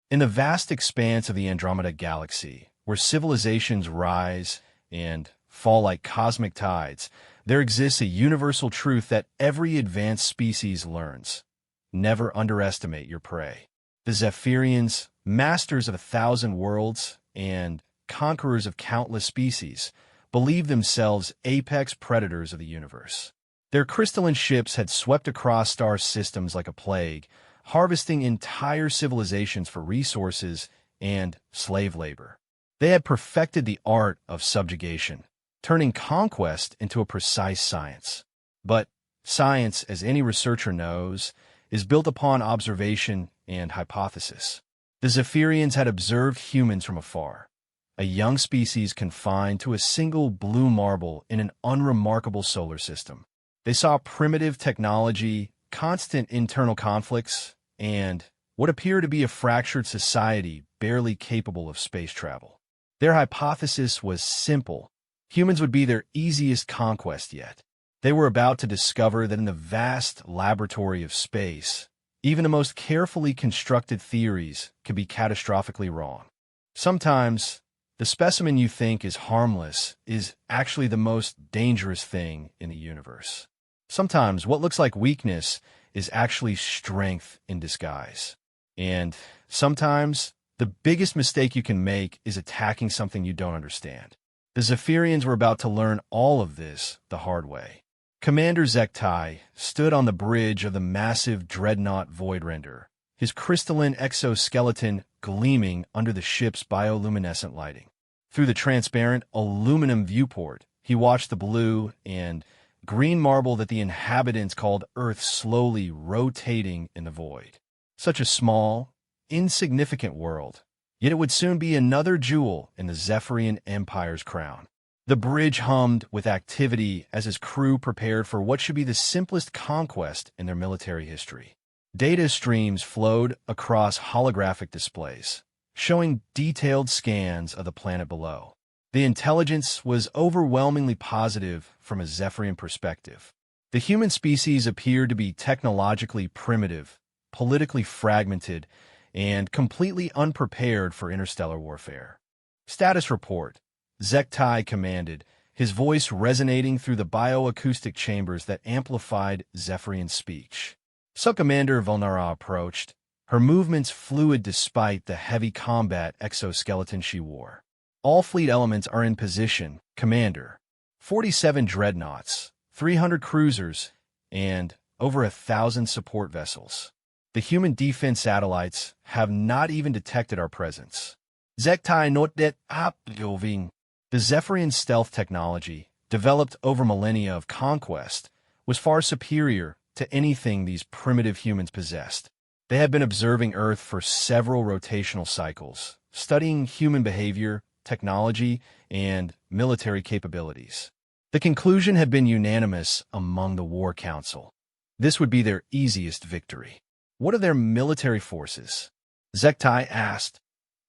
In the vast expanse of the Andromeda Galaxy, where civilizations rise and fall like cosmic tides, there exists a universal truth that every advanced species learns. Never underestimate your prey. The Zephyrians, masters of 1,000 worlds and conquerors of countless species, believed themselves apex predators of the universe. Their crystalline ships had swept across star systems like a plague, harvesting entire civilizations for resources and slave labor. They had perfected the art of subjugation, turning conquest into a precise science. But science, as any researcher knows, is built upon observation and hypothesis. The Zephyrians had observed humans from afar, a young species confined to a single blue marble in an unremarkable solar system. They saw primitive technology, constant internal conflicts, and what appeared to be a fractured society barely capable of space travel. Their hypothesis was simple. Humans would be their easiest conquest yet. They were about to discover that in the vast laboratory of space, even the most carefully constructed theories could be catastrophically wrong. Sometimes, the specimen you think is harmless is actually the most dangerous thing in the universe. Sometimes what looks like weakness is actually strength in disguise. And sometimes, the biggest mistake you can make is attacking something you don't understand. The Zephyrians were about to learn all of this the hard way. Commander Zektai stood on the bridge of the massive dreadnought Voidrender, his crystalline exoskeleton gleaming under the ship's bioluminescent lighting. Through the transparent aluminum viewport, he watched the blue and green marble that the inhabitants called Earth slowly rotating in the void. Such a small, insignificant world, yet it would soon be another jewel in the Zephyrian Empire's crown. The bridge hummed with activity as his crew prepared for what should be the simplest conquest in their military history. Data streams flowed across holographic displays, showing detailed scans of the planet below. The intelligence was overwhelmingly positive from a Zephyrian perspective. The human species appeared to be technologically primitive, politically fragmented, and completely unprepared for interstellar warfare. Status report. Zektai commanded, his voice resonating through the bioacoustic chambers that amplified Zephyrian speech. Subcommander Velnara approached, her movements fluid despite the heavy combat exoskeleton she wore. All fleet elements are in position, Commander. 47 dreadnoughts, 300 cruisers, and over 1,000 support vessels. The human defense satellites have not even detected our presence. Zektai notet abjoving. The Zephyrian stealth technology, developed over millennia of conquest, was far superior to anything these primitive humans possessed. They had been observing Earth for several rotational cycles, studying human behavior, technology, and military capabilities. The conclusion had been unanimous among the War Council. This would be their easiest victory. What are their military forces? Zektai asked,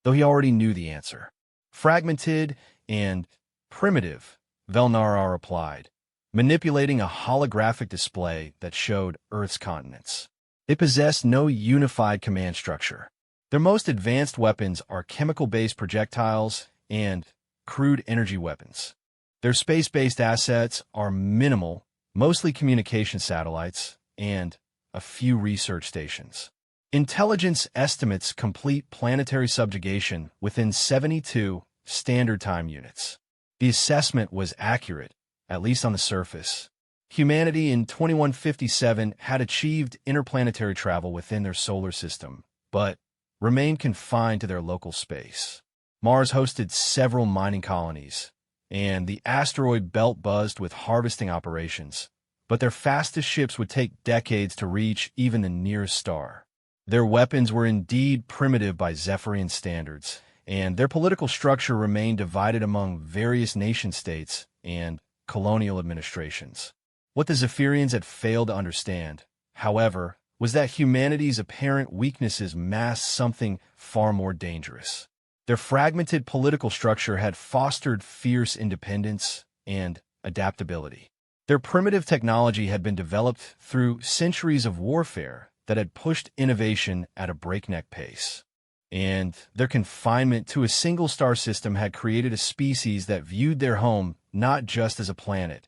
though he already knew the answer. Fragmented and primitive, Velnara replied, manipulating a holographic display that showed Earth's continents. They possess no unified command structure. Their most advanced weapons are chemical-based projectiles and crude energy weapons. Their space-based assets are minimal, mostly communication satellites, and a few research stations. Intelligence estimates complete planetary subjugation within 72 standard time units. The assessment was accurate, at least on the surface. Humanity in 2157 had achieved interplanetary travel within their solar system, but remained confined to their local space. Mars hosted several mining colonies, and the asteroid belt buzzed with harvesting operations, but their fastest ships would take decades to reach even the nearest star. Their weapons were indeed primitive by Zephyrian standards, and their political structure remained divided among various nation-states and colonial administrations. What the Zephyrians had failed to understand, however, was that humanity's apparent weaknesses masked something far more dangerous. Their fragmented political structure had fostered fierce independence and adaptability. Their primitive technology had been developed through centuries of warfare that had pushed innovation at a breakneck pace. and their confinement to a single star system had created a species that viewed their home not just as a planet,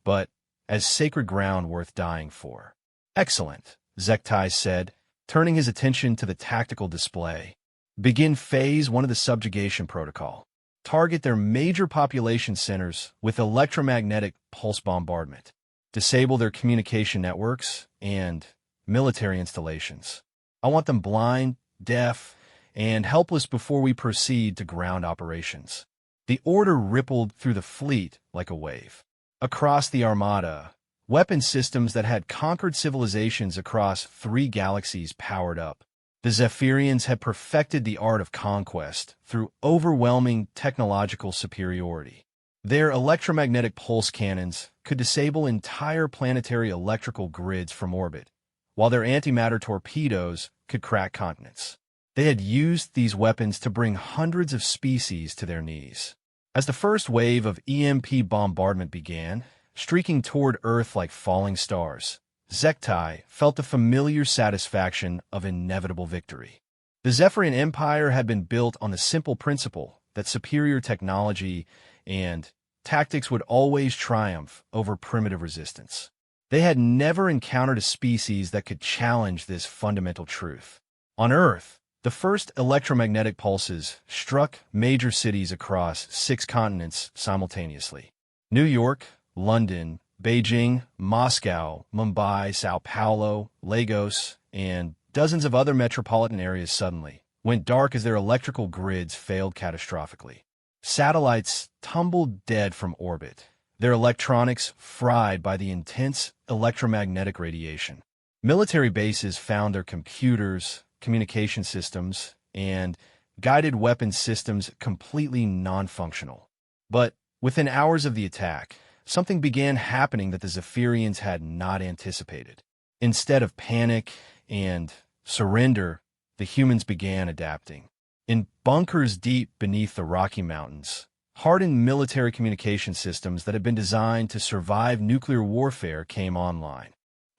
but as sacred ground worth dying for. Excellent, Zektai said, turning his attention to the tactical display. Begin Phase 1 of the subjugation protocol. Target their major population centers with electromagnetic pulse bombardment. Disable their communication networks and military installations. I want them blind, deaf, and helpless before we proceed to ground operations. The order rippled through the fleet like a wave. Across the Armada, weapon systems that had conquered civilizations across 3 galaxies powered up. The Zephyrians had perfected the art of conquest through overwhelming technological superiority. Their electromagnetic pulse cannons could disable entire planetary electrical grids from orbit, while their antimatter torpedoes could crack continents. They had used these weapons to bring hundreds of species to their knees. As the first wave of EMP bombardment began, streaking toward Earth like falling stars, Zektai felt the familiar satisfaction of inevitable victory. The Zephyrian Empire had been built on the simple principle that superior technology and tactics would always triumph over primitive resistance. They had never encountered a species that could challenge this fundamental truth. On Earth, the first electromagnetic pulses struck major cities across 6 continents simultaneously. New York, London, Beijing, Moscow, Mumbai, Sao Paulo, Lagos, and dozens of other metropolitan areas suddenly went dark as their electrical grids failed catastrophically. Satellites tumbled dead from orbit, their electronics fried by the intense electromagnetic radiation. Military bases found their computers, communication systems, and guided weapons systems completely non-functional. But within hours of the attack, something began happening that the Zephyrians had not anticipated. Instead of panic and surrender, the humans began adapting. In bunkers deep beneath the Rocky Mountains, hardened military communication systems that had been designed to survive nuclear warfare came online.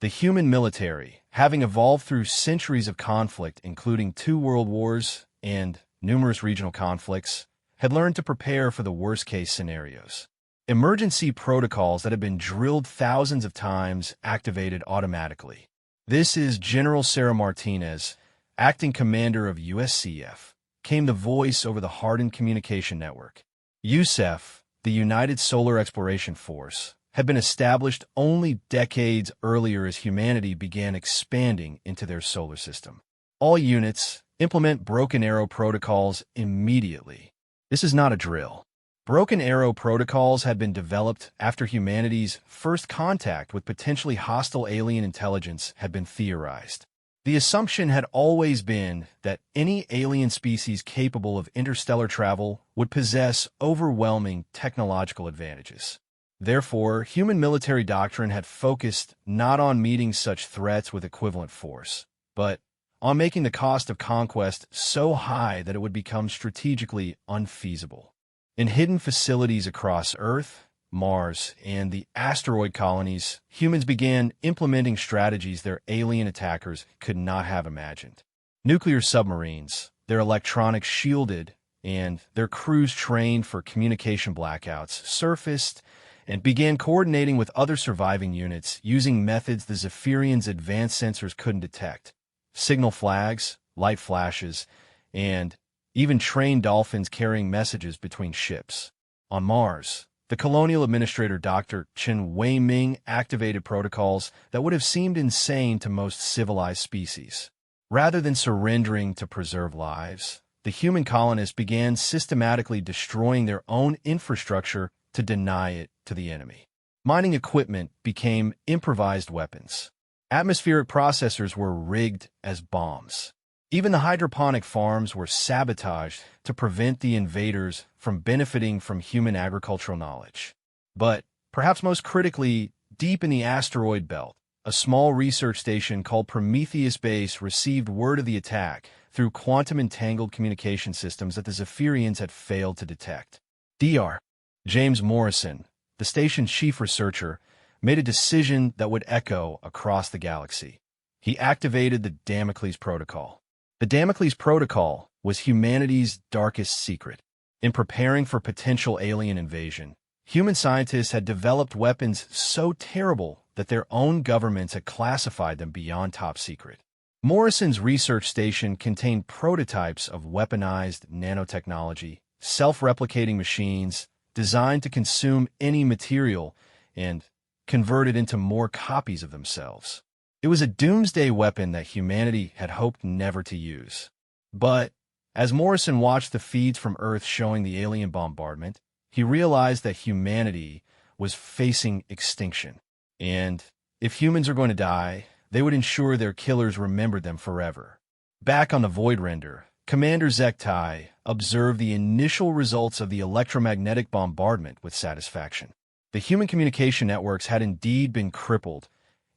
The human military, having evolved through centuries of conflict, including 2 world wars and numerous regional conflicts, had learned to prepare for the worst-case scenarios. Emergency protocols that had been drilled thousands of times activated automatically. This is General Sarah Martinez, acting commander of USCF, came the voice over the hardened communication network. USEF, the United Solar Exploration Force, had been established only decades earlier as humanity began expanding into their solar system. All units implement Broken Arrow protocols immediately. This is not a drill. Broken Arrow protocols had been developed after humanity's first contact with potentially hostile alien intelligence had been theorized. The assumption had always been that any alien species capable of interstellar travel would possess overwhelming technological advantages. Therefore, human military doctrine had focused not on meeting such threats with equivalent force, but on making the cost of conquest so high that it would become strategically unfeasible. In hidden facilities across Earth, Mars, and the asteroid colonies, humans began implementing strategies their alien attackers could not have imagined. Nuclear submarines, their electronics shielded, and their crews trained for communication blackouts, surfaced and began coordinating with other surviving units using methods the Zephyrians' advanced sensors couldn't detect. Signal flags, light flashes, and even trained dolphins carrying messages between ships. On Mars, the colonial administrator Dr. Chen Wei-Ming activated protocols that would have seemed insane to most civilized species. Rather than surrendering to preserve lives, the human colonists began systematically destroying their own infrastructure to deny it to the enemy. Mining equipment became improvised weapons. Atmospheric processors were rigged as bombs. Even the hydroponic farms were sabotaged to prevent the invaders from benefiting from human agricultural knowledge. But, perhaps most critically, deep in the asteroid belt, a small research station called Prometheus Base received word of the attack through quantum-entangled communication systems that the Zephyrians had failed to detect. Dr. James Morrison, the station's chief researcher, made a decision that would echo across the galaxy. He activated the Damocles Protocol. The Damocles Protocol was humanity's darkest secret. In preparing for potential alien invasion, human scientists had developed weapons so terrible that their own governments had classified them beyond top secret. Morrison's research station contained prototypes of weaponized nanotechnology, self-replicating machines designed to consume any material and convert it into more copies of themselves. It was a doomsday weapon that humanity had hoped never to use. But as Morrison watched the feeds from Earth showing the alien bombardment, he realized that humanity was facing extinction. And if humans are going to die, they would ensure their killers remembered them forever. Back on the Void Render, Commander Zektai observed the initial results of the electromagnetic bombardment with satisfaction. The human communication networks had indeed been crippled,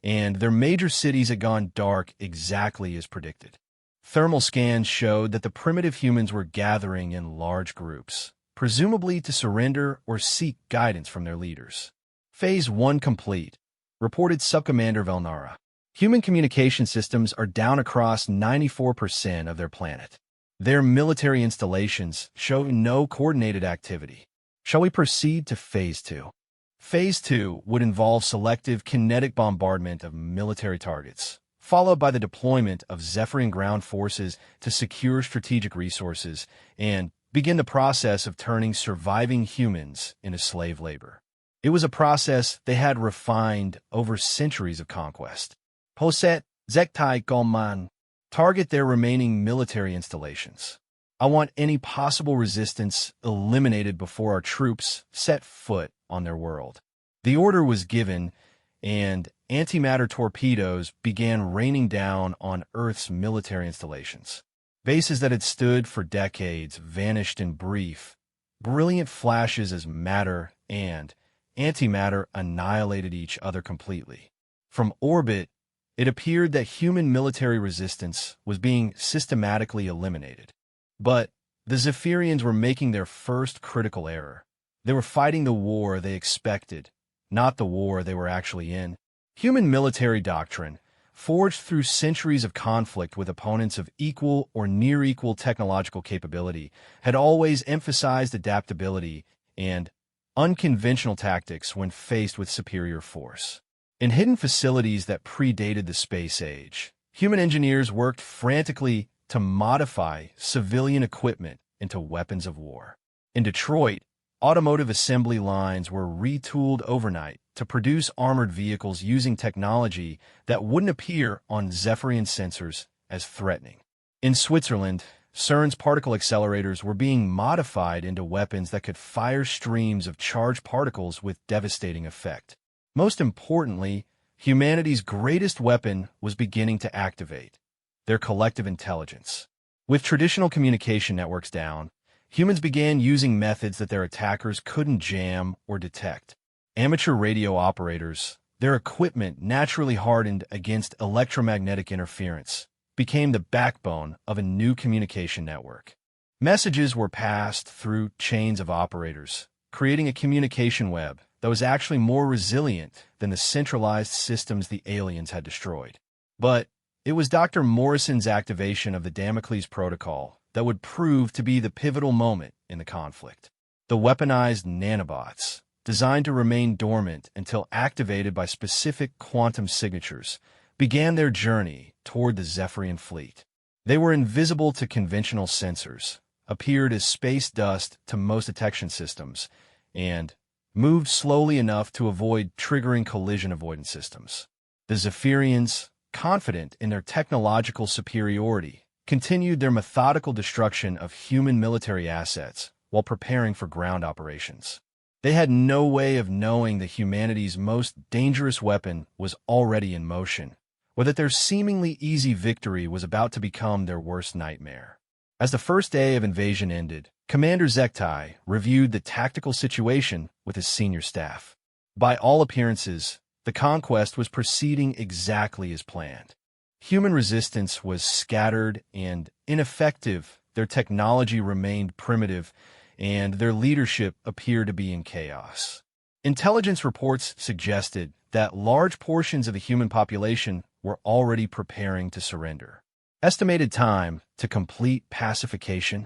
and their major cities had gone dark exactly as predicted. Thermal scans showed that the primitive humans were gathering in large groups, presumably to surrender or seek guidance from their leaders. Phase 1 complete, reported Subcommander Velnara. Human communication systems are down across 94% of their planet. Their military installations show no coordinated activity. Shall we proceed to Phase 2? Phase 2 would involve selective kinetic bombardment of military targets, followed by the deployment of Zephyrian ground forces to secure strategic resources and begin the process of turning surviving humans into slave labor. It was a process they had refined over centuries of conquest. Poset Zektai Golman, target their remaining military installations. I want any possible resistance eliminated before our troops set foot on their world. The order was given, and antimatter torpedoes began raining down on Earth's military installations. Bases that had stood for decades vanished in brief, brilliant flashes as matter and antimatter annihilated each other completely. From orbit, it appeared that human military resistance was being systematically eliminated. But the Zephyrians were making their first critical error. They were fighting the war they expected, not the war they were actually in. Human military doctrine, forged through centuries of conflict with opponents of equal or near-equal technological capability, had always emphasized adaptability and unconventional tactics when faced with superior force. In hidden facilities that predated the space age, human engineers worked frantically to modify civilian equipment into weapons of war. In Detroit, automotive assembly lines were retooled overnight to produce armored vehicles using technology that wouldn't appear on Zephyrian sensors as threatening. In Switzerland, CERN's particle accelerators were being modified into weapons that could fire streams of charged particles with devastating effect. Most importantly, humanity's greatest weapon was beginning to activate: their collective intelligence. With traditional communication networks down, humans began using methods that their attackers couldn't jam or detect. Amateur radio operators, their equipment naturally hardened against electromagnetic interference, became the backbone of a new communication network. Messages were passed through chains of operators, creating a communication web that was actually more resilient than the centralized systems the aliens had destroyed. But it was Dr. Morrison's activation of the Damocles Protocol that would prove to be the pivotal moment in the conflict. The weaponized nanobots, designed to remain dormant until activated by specific quantum signatures, began their journey toward the Zephyrian fleet. They were invisible to conventional sensors, appeared as space dust to most detection systems, and moved slowly enough to avoid triggering collision avoidance systems. The Zephyrians, confident in their technological superiority, continued their methodical destruction of human military assets while preparing for ground operations. They had no way of knowing that humanity's most dangerous weapon was already in motion, or that their seemingly easy victory was about to become their worst nightmare. As the first day of invasion ended, Commander Zektai reviewed the tactical situation with his senior staff. By all appearances, the conquest was proceeding exactly as planned. Human resistance was scattered and ineffective, their technology remained primitive, and their leadership appeared to be in chaos. Intelligence reports suggested that large portions of the human population were already preparing to surrender. Estimated time to complete pacification?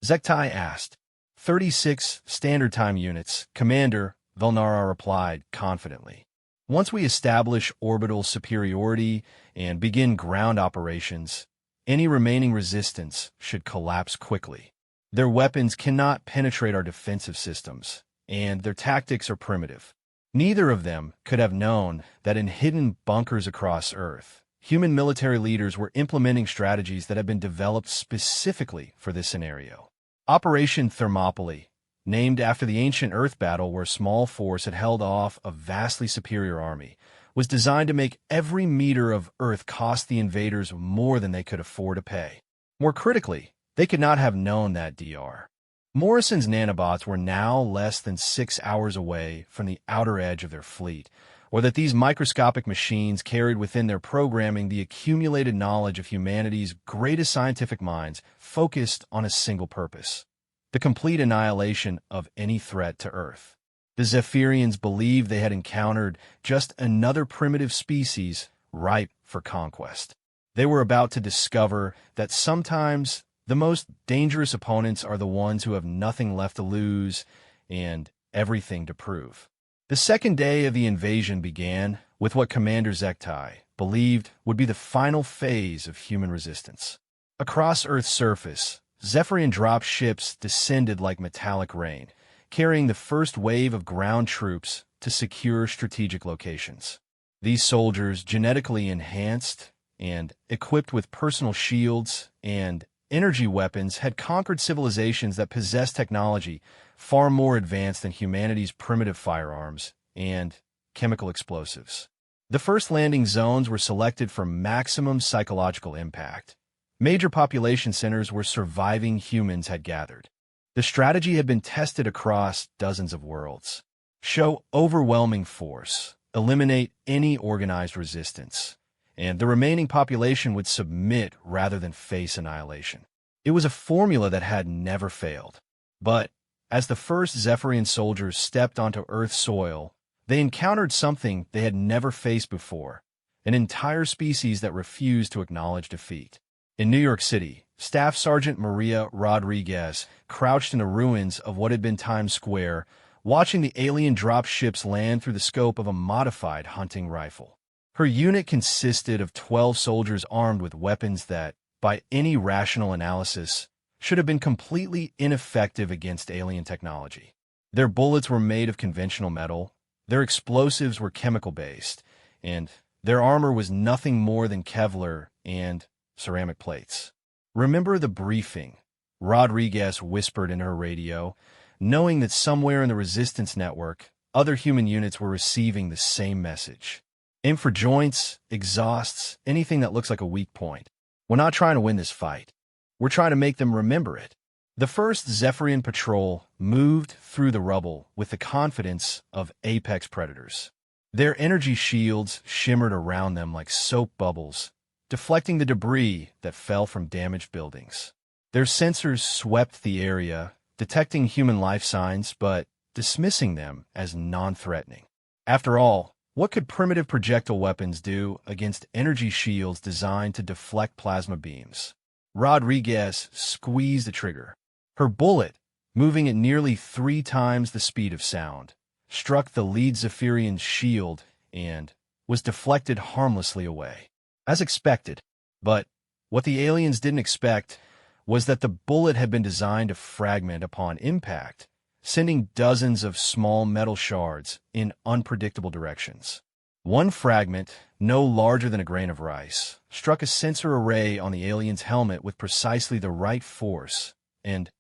Zektai asked. 36 standard time units, Commander, Velnara replied confidently. Once we establish orbital superiority and begin ground operations, any remaining resistance should collapse quickly. Their weapons cannot penetrate our defensive systems, and their tactics are primitive. Neither of them could have known that in hidden bunkers across Earth, human military leaders were implementing strategies that had been developed specifically for this scenario. Operation Thermopylae, named after the ancient Earth battle where a small force had held off a vastly superior army, was designed to make every meter of Earth cost the invaders more than they could afford to pay. More critically, they could not have known that Dr. Morrison's nanobots were now less than 6 hours away from the outer edge of their fleet, or that these microscopic machines carried within their programming the accumulated knowledge of humanity's greatest scientific minds focused on a single purpose: the complete annihilation of any threat to Earth. The Zephyrians believed they had encountered just another primitive species ripe for conquest. They were about to discover that sometimes the most dangerous opponents are the ones who have nothing left to lose and everything to prove. The second day of the invasion began with what Commander Zektai believed would be the final phase of human resistance. Across Earth's surface, Zephyrian drop ships descended like metallic rain, carrying the first wave of ground troops to secure strategic locations. These soldiers, genetically enhanced and equipped with personal shields and energy weapons, had conquered civilizations that possessed technology far more advanced than humanity's primitive firearms and chemical explosives. The first landing zones were selected for maximum psychological impact. Major population centers where surviving humans had gathered. The strategy had been tested across dozens of worlds. Show overwhelming force, eliminate any organized resistance, and the remaining population would submit rather than face annihilation. It was a formula that had never failed. But as the first Zephyrian soldiers stepped onto Earth's soil, they encountered something they had never faced before: an entire species that refused to acknowledge defeat. In New York City, Staff Sergeant Maria Rodriguez crouched in the ruins of what had been Times Square, watching the alien drop ships land through the scope of a modified hunting rifle. Her unit consisted of 12 soldiers armed with weapons that, by any rational analysis, should have been completely ineffective against alien technology. Their bullets were made of conventional metal, their explosives were chemical-based, and their armor was nothing more than Kevlar and ceramic plates. "Remember the briefing," Rodriguez whispered in her radio, knowing that somewhere in the resistance network, other human units were receiving the same message. "Aim for joints, exhausts, anything that looks like a weak point. We're not trying to win this fight. We're trying to make them remember it." The first Zephyrian patrol moved through the rubble with the confidence of apex predators. Their energy shields shimmered around them like soap bubbles, deflecting the debris that fell from damaged buildings. Their sensors swept the area, detecting human life signs but dismissing them as non-threatening. After all, what could primitive projectile weapons do against energy shields designed to deflect plasma beams? Rodriguez squeezed the trigger. Her bullet, moving at nearly 3 times the speed of sound, struck the lead Zephyrian's shield and was deflected harmlessly away. As expected, but what the aliens didn't expect was that the bullet had been designed to fragment upon impact, sending dozens of small metal shards in unpredictable directions. One fragment, no larger than a grain of rice, struck a sensor array on the alien's helmet with precisely the right force and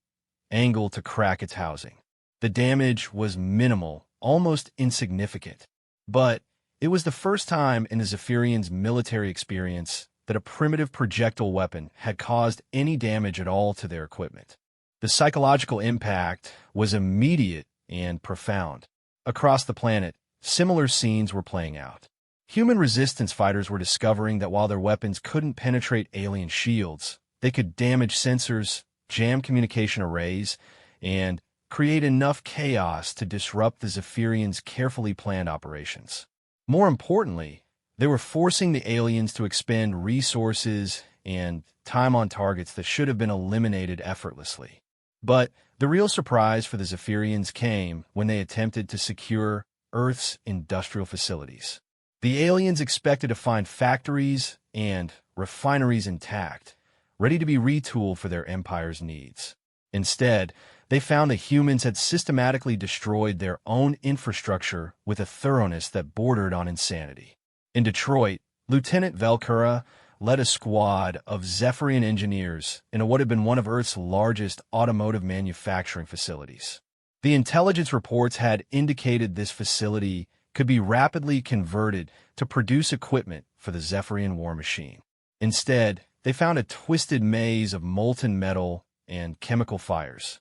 angle to crack its housing. The damage was minimal, almost insignificant, but it was the first time in the Zephyrians' military experience that a primitive projectile weapon had caused any damage at all to their equipment. The psychological impact was immediate and profound. Across the planet, similar scenes were playing out. Human resistance fighters were discovering that while their weapons couldn't penetrate alien shields, they could damage sensors, jam communication arrays, and create enough chaos to disrupt the Zephyrians' carefully planned operations. More importantly, they were forcing the aliens to expend resources and time on targets that should have been eliminated effortlessly. But the real surprise for the Zephyrians came when they attempted to secure Earth's industrial facilities. The aliens expected to find factories and refineries intact, ready to be retooled for their empire's needs. Instead, they found the humans had systematically destroyed their own infrastructure with a thoroughness that bordered on insanity. In Detroit, Lieutenant Velcura led a squad of Zephyrian engineers in what had been one of Earth's largest automotive manufacturing facilities. The intelligence reports had indicated this facility could be rapidly converted to produce equipment for the Zephyrian war machine. Instead, they found a twisted maze of molten metal and chemical fires.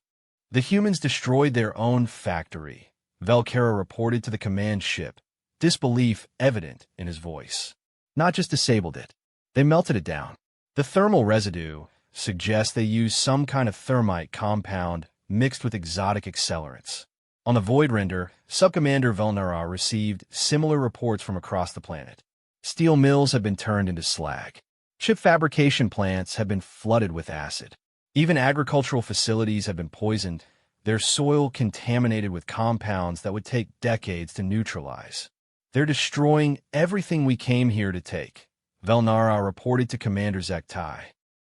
The humans destroyed their own factory, Velcura reported to the command ship, disbelief evident in his voice. Not just disabled it, they melted it down. The thermal residue suggests they used some kind of thermite compound mixed with exotic accelerants. On the Void Render, Subcommander Velnara received similar reports from across the planet. Steel mills have been turned into slag. Chip fabrication plants have been flooded with acid. Even agricultural facilities have been poisoned, their soil contaminated with compounds that would take decades to neutralize. They're destroying everything we came here to take, Velnara reported to Commander Zektai.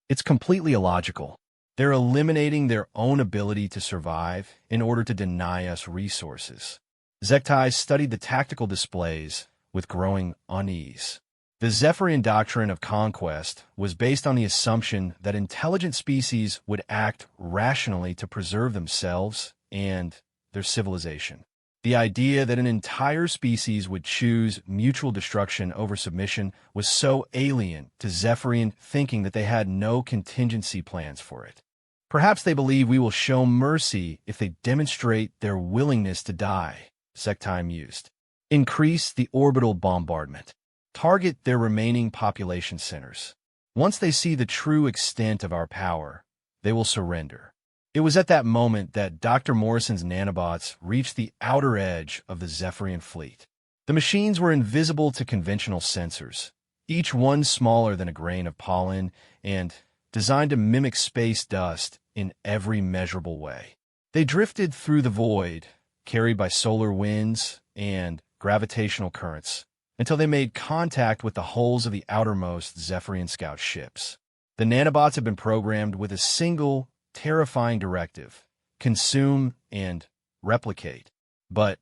It's completely illogical. They're eliminating their own ability to survive in order to deny us resources. Zektai studied the tactical displays with growing unease. The Zephyrian doctrine of conquest was based on the assumption that intelligent species would act rationally to preserve themselves and their civilization. The idea that an entire species would choose mutual destruction over submission was so alien to Zephyrian thinking that they had no contingency plans for it. Perhaps they believe we will show mercy if they demonstrate their willingness to die, Zektai mused. Increase the orbital bombardment. Target their remaining population centers. Once they see the true extent of our power, they will surrender. It was at that moment that Dr. Morrison's nanobots reached the outer edge of the Zephyrian fleet. The machines were invisible to conventional sensors, each one smaller than a grain of pollen and designed to mimic space dust in every measurable way. They drifted through the void, carried by solar winds and gravitational currents, until they made contact with the hulls of the outermost Zephyrian scout ships. The nanobots had been programmed with a single, terrifying directive: consume and replicate. But,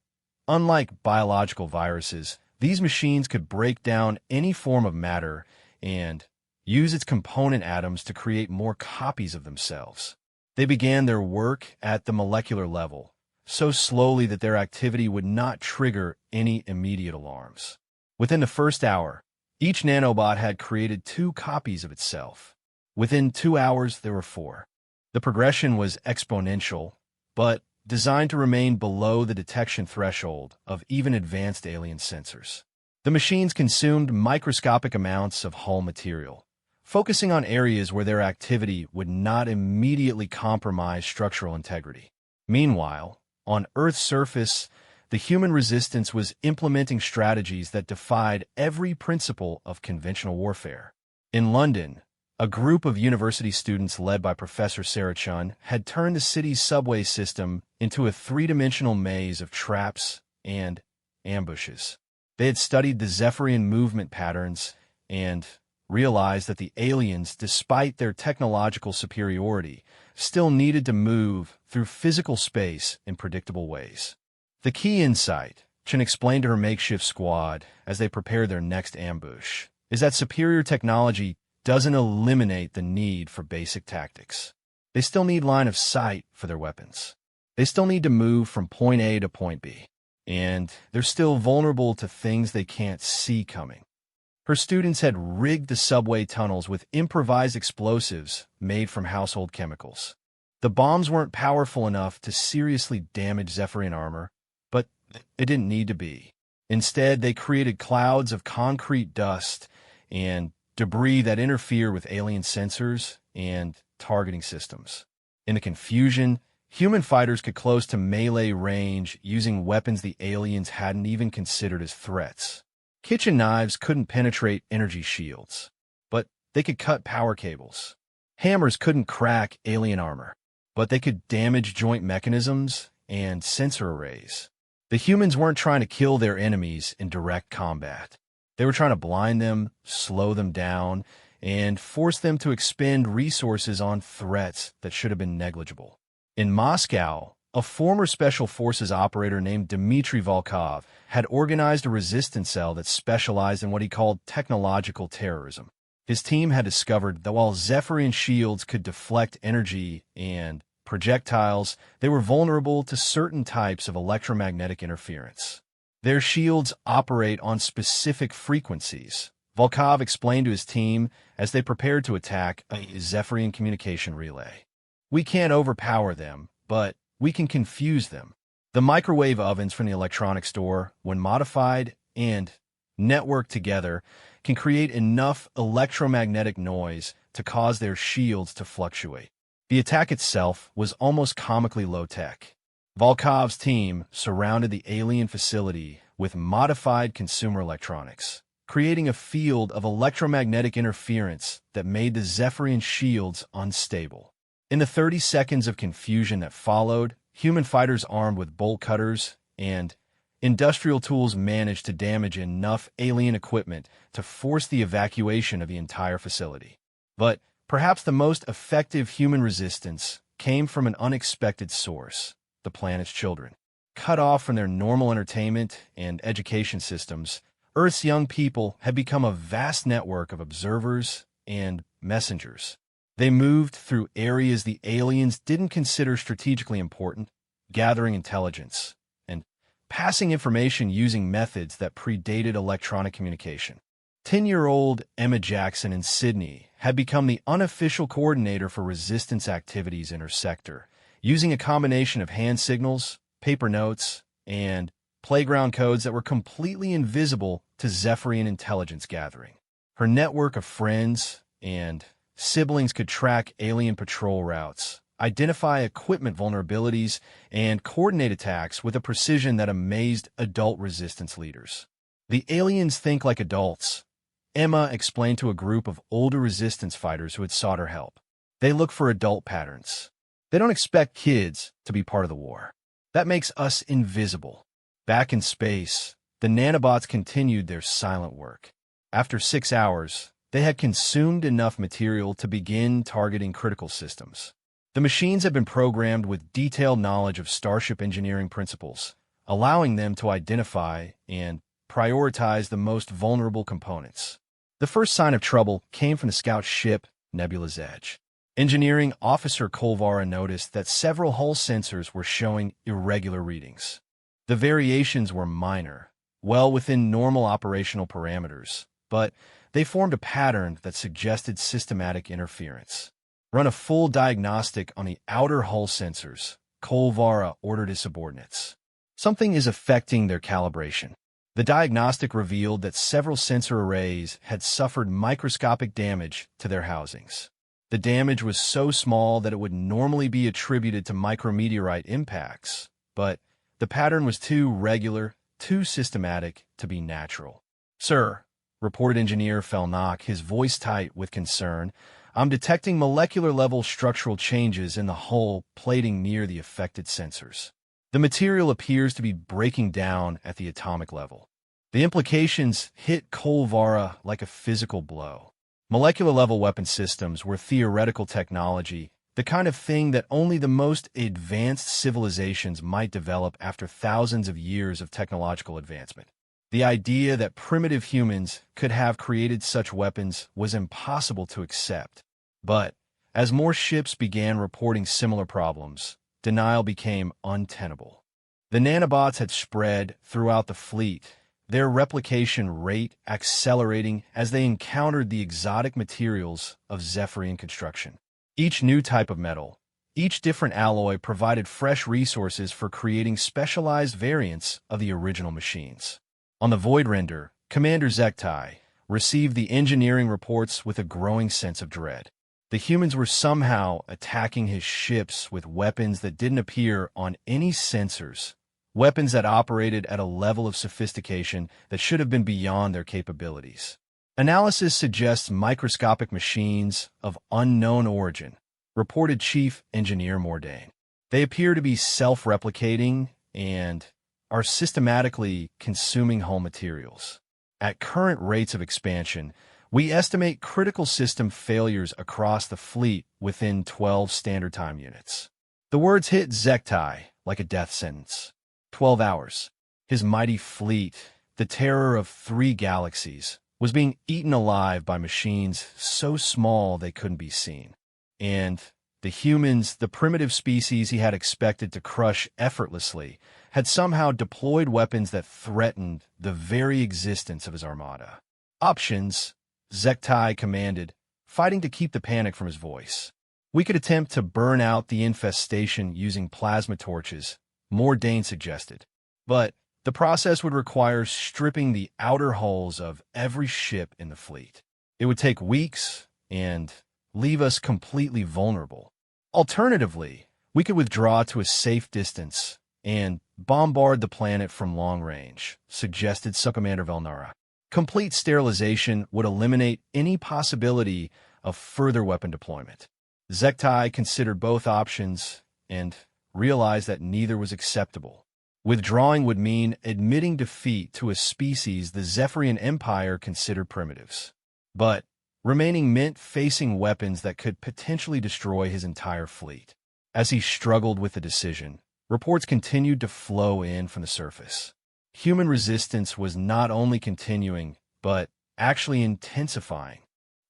unlike biological viruses, these machines could break down any form of matter and use its component atoms to create more copies of themselves. They began their work at the molecular level, so slowly that their activity would not trigger any immediate alarms. Within the first hour, each nanobot had created 2 copies of itself. Within 2 hours, there were 4. The progression was exponential, but designed to remain below the detection threshold of even advanced alien sensors. The machines consumed microscopic amounts of hull material, focusing on areas where their activity would not immediately compromise structural integrity. Meanwhile, on Earth's surface, the human resistance was implementing strategies that defied every principle of conventional warfare. In London, a group of university students led by Professor Sarah Chun had turned the city's subway system into a 3-dimensional maze of traps and ambushes. They had studied the Zephyrian movement patterns and realized that the aliens, despite their technological superiority, still needed to move through physical space in predictable ways. The key insight, Chen explained to her makeshift squad as they prepared their next ambush, is that superior technology doesn't eliminate the need for basic tactics. They still need line of sight for their weapons. They still need to move from point A to point B. And they're still vulnerable to things they can't see coming. Her students had rigged the subway tunnels with improvised explosives made from household chemicals. The bombs weren't powerful enough to seriously damage Zephyrian armor, but it didn't need to be. Instead, they created clouds of concrete dust and debris that interfere with alien sensors and targeting systems. In the confusion, human fighters could close to melee range using weapons the aliens hadn't even considered as threats. Kitchen knives couldn't penetrate energy shields, but They could cut power cables. Hammers couldn't crack alien armor, but they could damage joint mechanisms and sensor arrays. The humans weren't trying to kill their enemies in direct combat. They were trying to blind them, slow them down, and force them to expend resources on threats that should have been negligible. In Moscow, a former Special Forces operator named Dmitry Volkov had organized a resistance cell that specialized in what he called technological terrorism. His team had discovered that while Zephyrian shields could deflect energy and projectiles, they were vulnerable to certain types of electromagnetic interference. Their shields operate on specific frequencies, Volkov explained to his team as they prepared to attack a Zephyrian communication relay. We can't overpower them, but we can confuse them. The microwave ovens from the electronics store, when modified and networked together, can create enough electromagnetic noise to cause their shields to fluctuate. The attack itself was almost comically low-tech. Volkov's team surrounded the alien facility with modified consumer electronics, creating a field of electromagnetic interference that made the Zephyrian shields unstable. In the 30 seconds of confusion that followed, human fighters armed with bolt cutters and industrial tools managed to damage enough alien equipment to force the evacuation of the entire facility. But perhaps the most effective human resistance came from an unexpected source: the planet's children. Cut off from their normal entertainment and education systems, Earth's young people had become a vast network of observers and messengers. They moved through areas the aliens didn't consider strategically important, gathering intelligence and passing information using methods that predated electronic communication. 10-year-old Emma Jackson in Sydney had become the unofficial coordinator for resistance activities in her sector, using a combination of hand signals, paper notes, and playground codes that were completely invisible to Zephyrian intelligence gathering. Her network of friends and siblings could track alien patrol routes, identify equipment vulnerabilities, and coordinate attacks with a precision that amazed adult resistance leaders. The aliens think like adults, Emma explained to a group of older resistance fighters who had sought her help. They look for adult patterns. They don't expect kids to be part of the war. That makes us invisible. Back in space, the nanobots continued their silent work. After 6 hours, they had consumed enough material to begin targeting critical systems. The machines had been programmed with detailed knowledge of Starship engineering principles, allowing them to identify and prioritize the most vulnerable components. The first sign of trouble came from the scout ship, Nebula's Edge. Engineering Officer Kolvara noticed that several hull sensors were showing irregular readings. The variations were minor, well within normal operational parameters, but they formed a pattern that suggested systematic interference. Run a full diagnostic on the outer hull sensors, Kolvara ordered his subordinates. Something is affecting their calibration. The diagnostic revealed that several sensor arrays had suffered microscopic damage to their housings. The damage was so small that it would normally be attributed to micrometeorite impacts, but the pattern was too regular, too systematic to be natural. "Sir," reported Engineer Felnock, his voice tight with concern, "I'm detecting molecular-level structural changes in the hull plating near the affected sensors. The material appears to be breaking down at the atomic level." The implications hit Kolvara like a physical blow. Molecular-level weapon systems were theoretical technology, the kind of thing that only the most advanced civilizations might develop after thousands of years of technological advancement. The idea that primitive humans could have created such weapons was impossible to accept. But as more ships began reporting similar problems, denial became untenable. The nanobots had spread throughout the fleet, their replication rate accelerating as they encountered the exotic materials of Zephyrian construction. Each new type of metal, each different alloy provided fresh resources for creating specialized variants of the original machines. On the Void Render, Commander Zektai received the engineering reports with a growing sense of dread. The humans were somehow attacking his ships with weapons that didn't appear on any sensors, weapons that operated at a level of sophistication that should have been beyond their capabilities. Analysis suggests microscopic machines of unknown origin, reported Chief Engineer Mordain. They appear to be self-replicating and are systematically consuming hull materials. At current rates of expansion, we estimate critical system failures across the fleet within 12 standard time units. The words hit Zektai like a death sentence. 12 hours. His mighty fleet, the terror of 3 galaxies, was being eaten alive by machines so small they couldn't be seen. And the humans, the primitive species he had expected to crush effortlessly, had somehow deployed weapons that threatened the very existence of his armada. Options, Zektai commanded, fighting to keep the panic from his voice. We could attempt to burn out the infestation using plasma torches, Mordain suggested. But the process would require stripping the outer hulls of every ship in the fleet. It would take weeks and leave us completely vulnerable. Alternatively, we could withdraw to a safe distance and bombard the planet from long range, suggested Subcommander Velnara. Complete sterilization would eliminate any possibility of further weapon deployment. Zektai considered both options and realized that neither was acceptable. Withdrawing would mean admitting defeat to a species the Zephyrian Empire considered primitives. But remaining meant facing weapons that could potentially destroy his entire fleet. As he struggled with the decision, reports continued to flow in from the surface. Human resistance was not only continuing, but actually intensifying.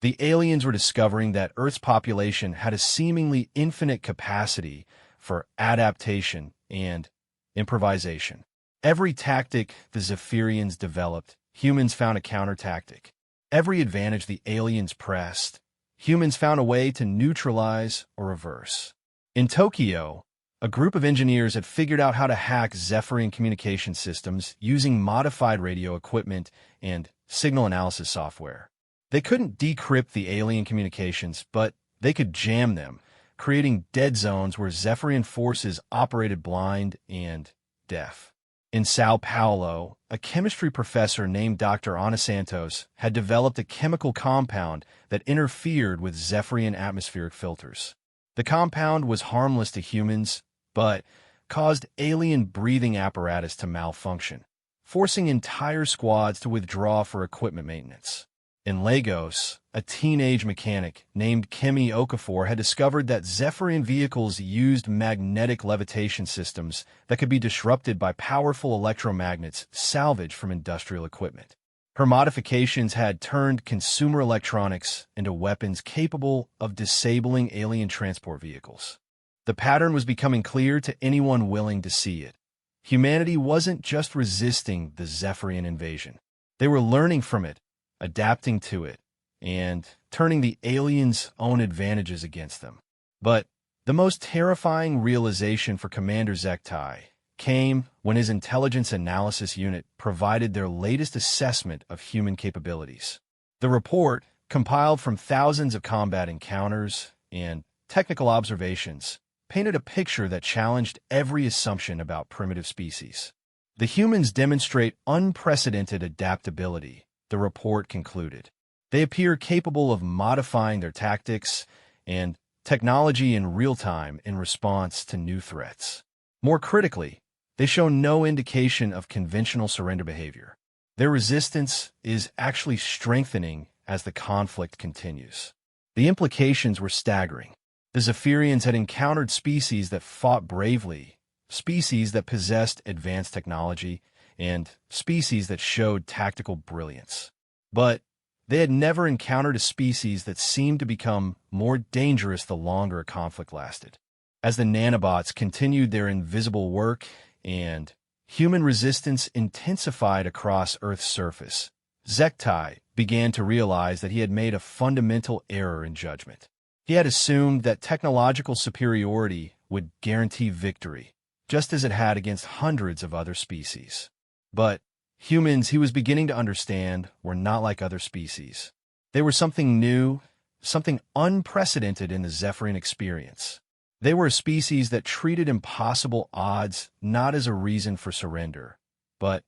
The aliens were discovering that Earth's population had a seemingly infinite capacity for adaptation and improvisation. Every tactic the Zephyrians developed, humans found a counter-tactic. Every advantage the aliens pressed, humans found a way to neutralize or reverse. In Tokyo, a group of engineers had figured out how to hack Zephyrian communication systems using modified radio equipment and signal analysis software. They couldn't decrypt the alien communications, but they could jam them, creating dead zones where Zephyrian forces operated blind and deaf. In Sao Paulo, a chemistry professor named Dr. Ana Santos had developed a chemical compound that interfered with Zephyrian atmospheric filters. The compound was harmless to humans, but caused alien breathing apparatus to malfunction, forcing entire squads to withdraw for equipment maintenance. In Lagos, a teenage mechanic named Kemi Okafor had discovered that Zephyrian vehicles used magnetic levitation systems that could be disrupted by powerful electromagnets salvaged from industrial equipment. Her modifications had turned consumer electronics into weapons capable of disabling alien transport vehicles. The pattern was becoming clear to anyone willing to see it. Humanity wasn't just resisting the Zephyrian invasion. They were learning from it, adapting to it, and turning the aliens' own advantages against them. But the most terrifying realization for Commander Zektai came when his intelligence analysis unit provided their latest assessment of human capabilities. The report, compiled from thousands of combat encounters and technical observations, painted a picture that challenged every assumption about primitive species. The humans demonstrate unprecedented adaptability, the report concluded. They appear capable of modifying their tactics and technology in real time in response to new threats. More critically, they show no indication of conventional surrender behavior. Their resistance is actually strengthening as the conflict continues. The implications were staggering. The Zephyrians had encountered species that fought bravely, species that possessed advanced technology, and species that showed tactical brilliance. But they had never encountered a species that seemed to become more dangerous the longer a conflict lasted. As the nanobots continued their invisible work and human resistance intensified across Earth's surface, Zektai began to realize that he had made a fundamental error in judgment. He had assumed that technological superiority would guarantee victory, just as it had against hundreds of other species. But humans, he was beginning to understand, were not like other species. They were something new, something unprecedented in the Zephyrian experience. They were a species that treated impossible odds not as a reason for surrender, but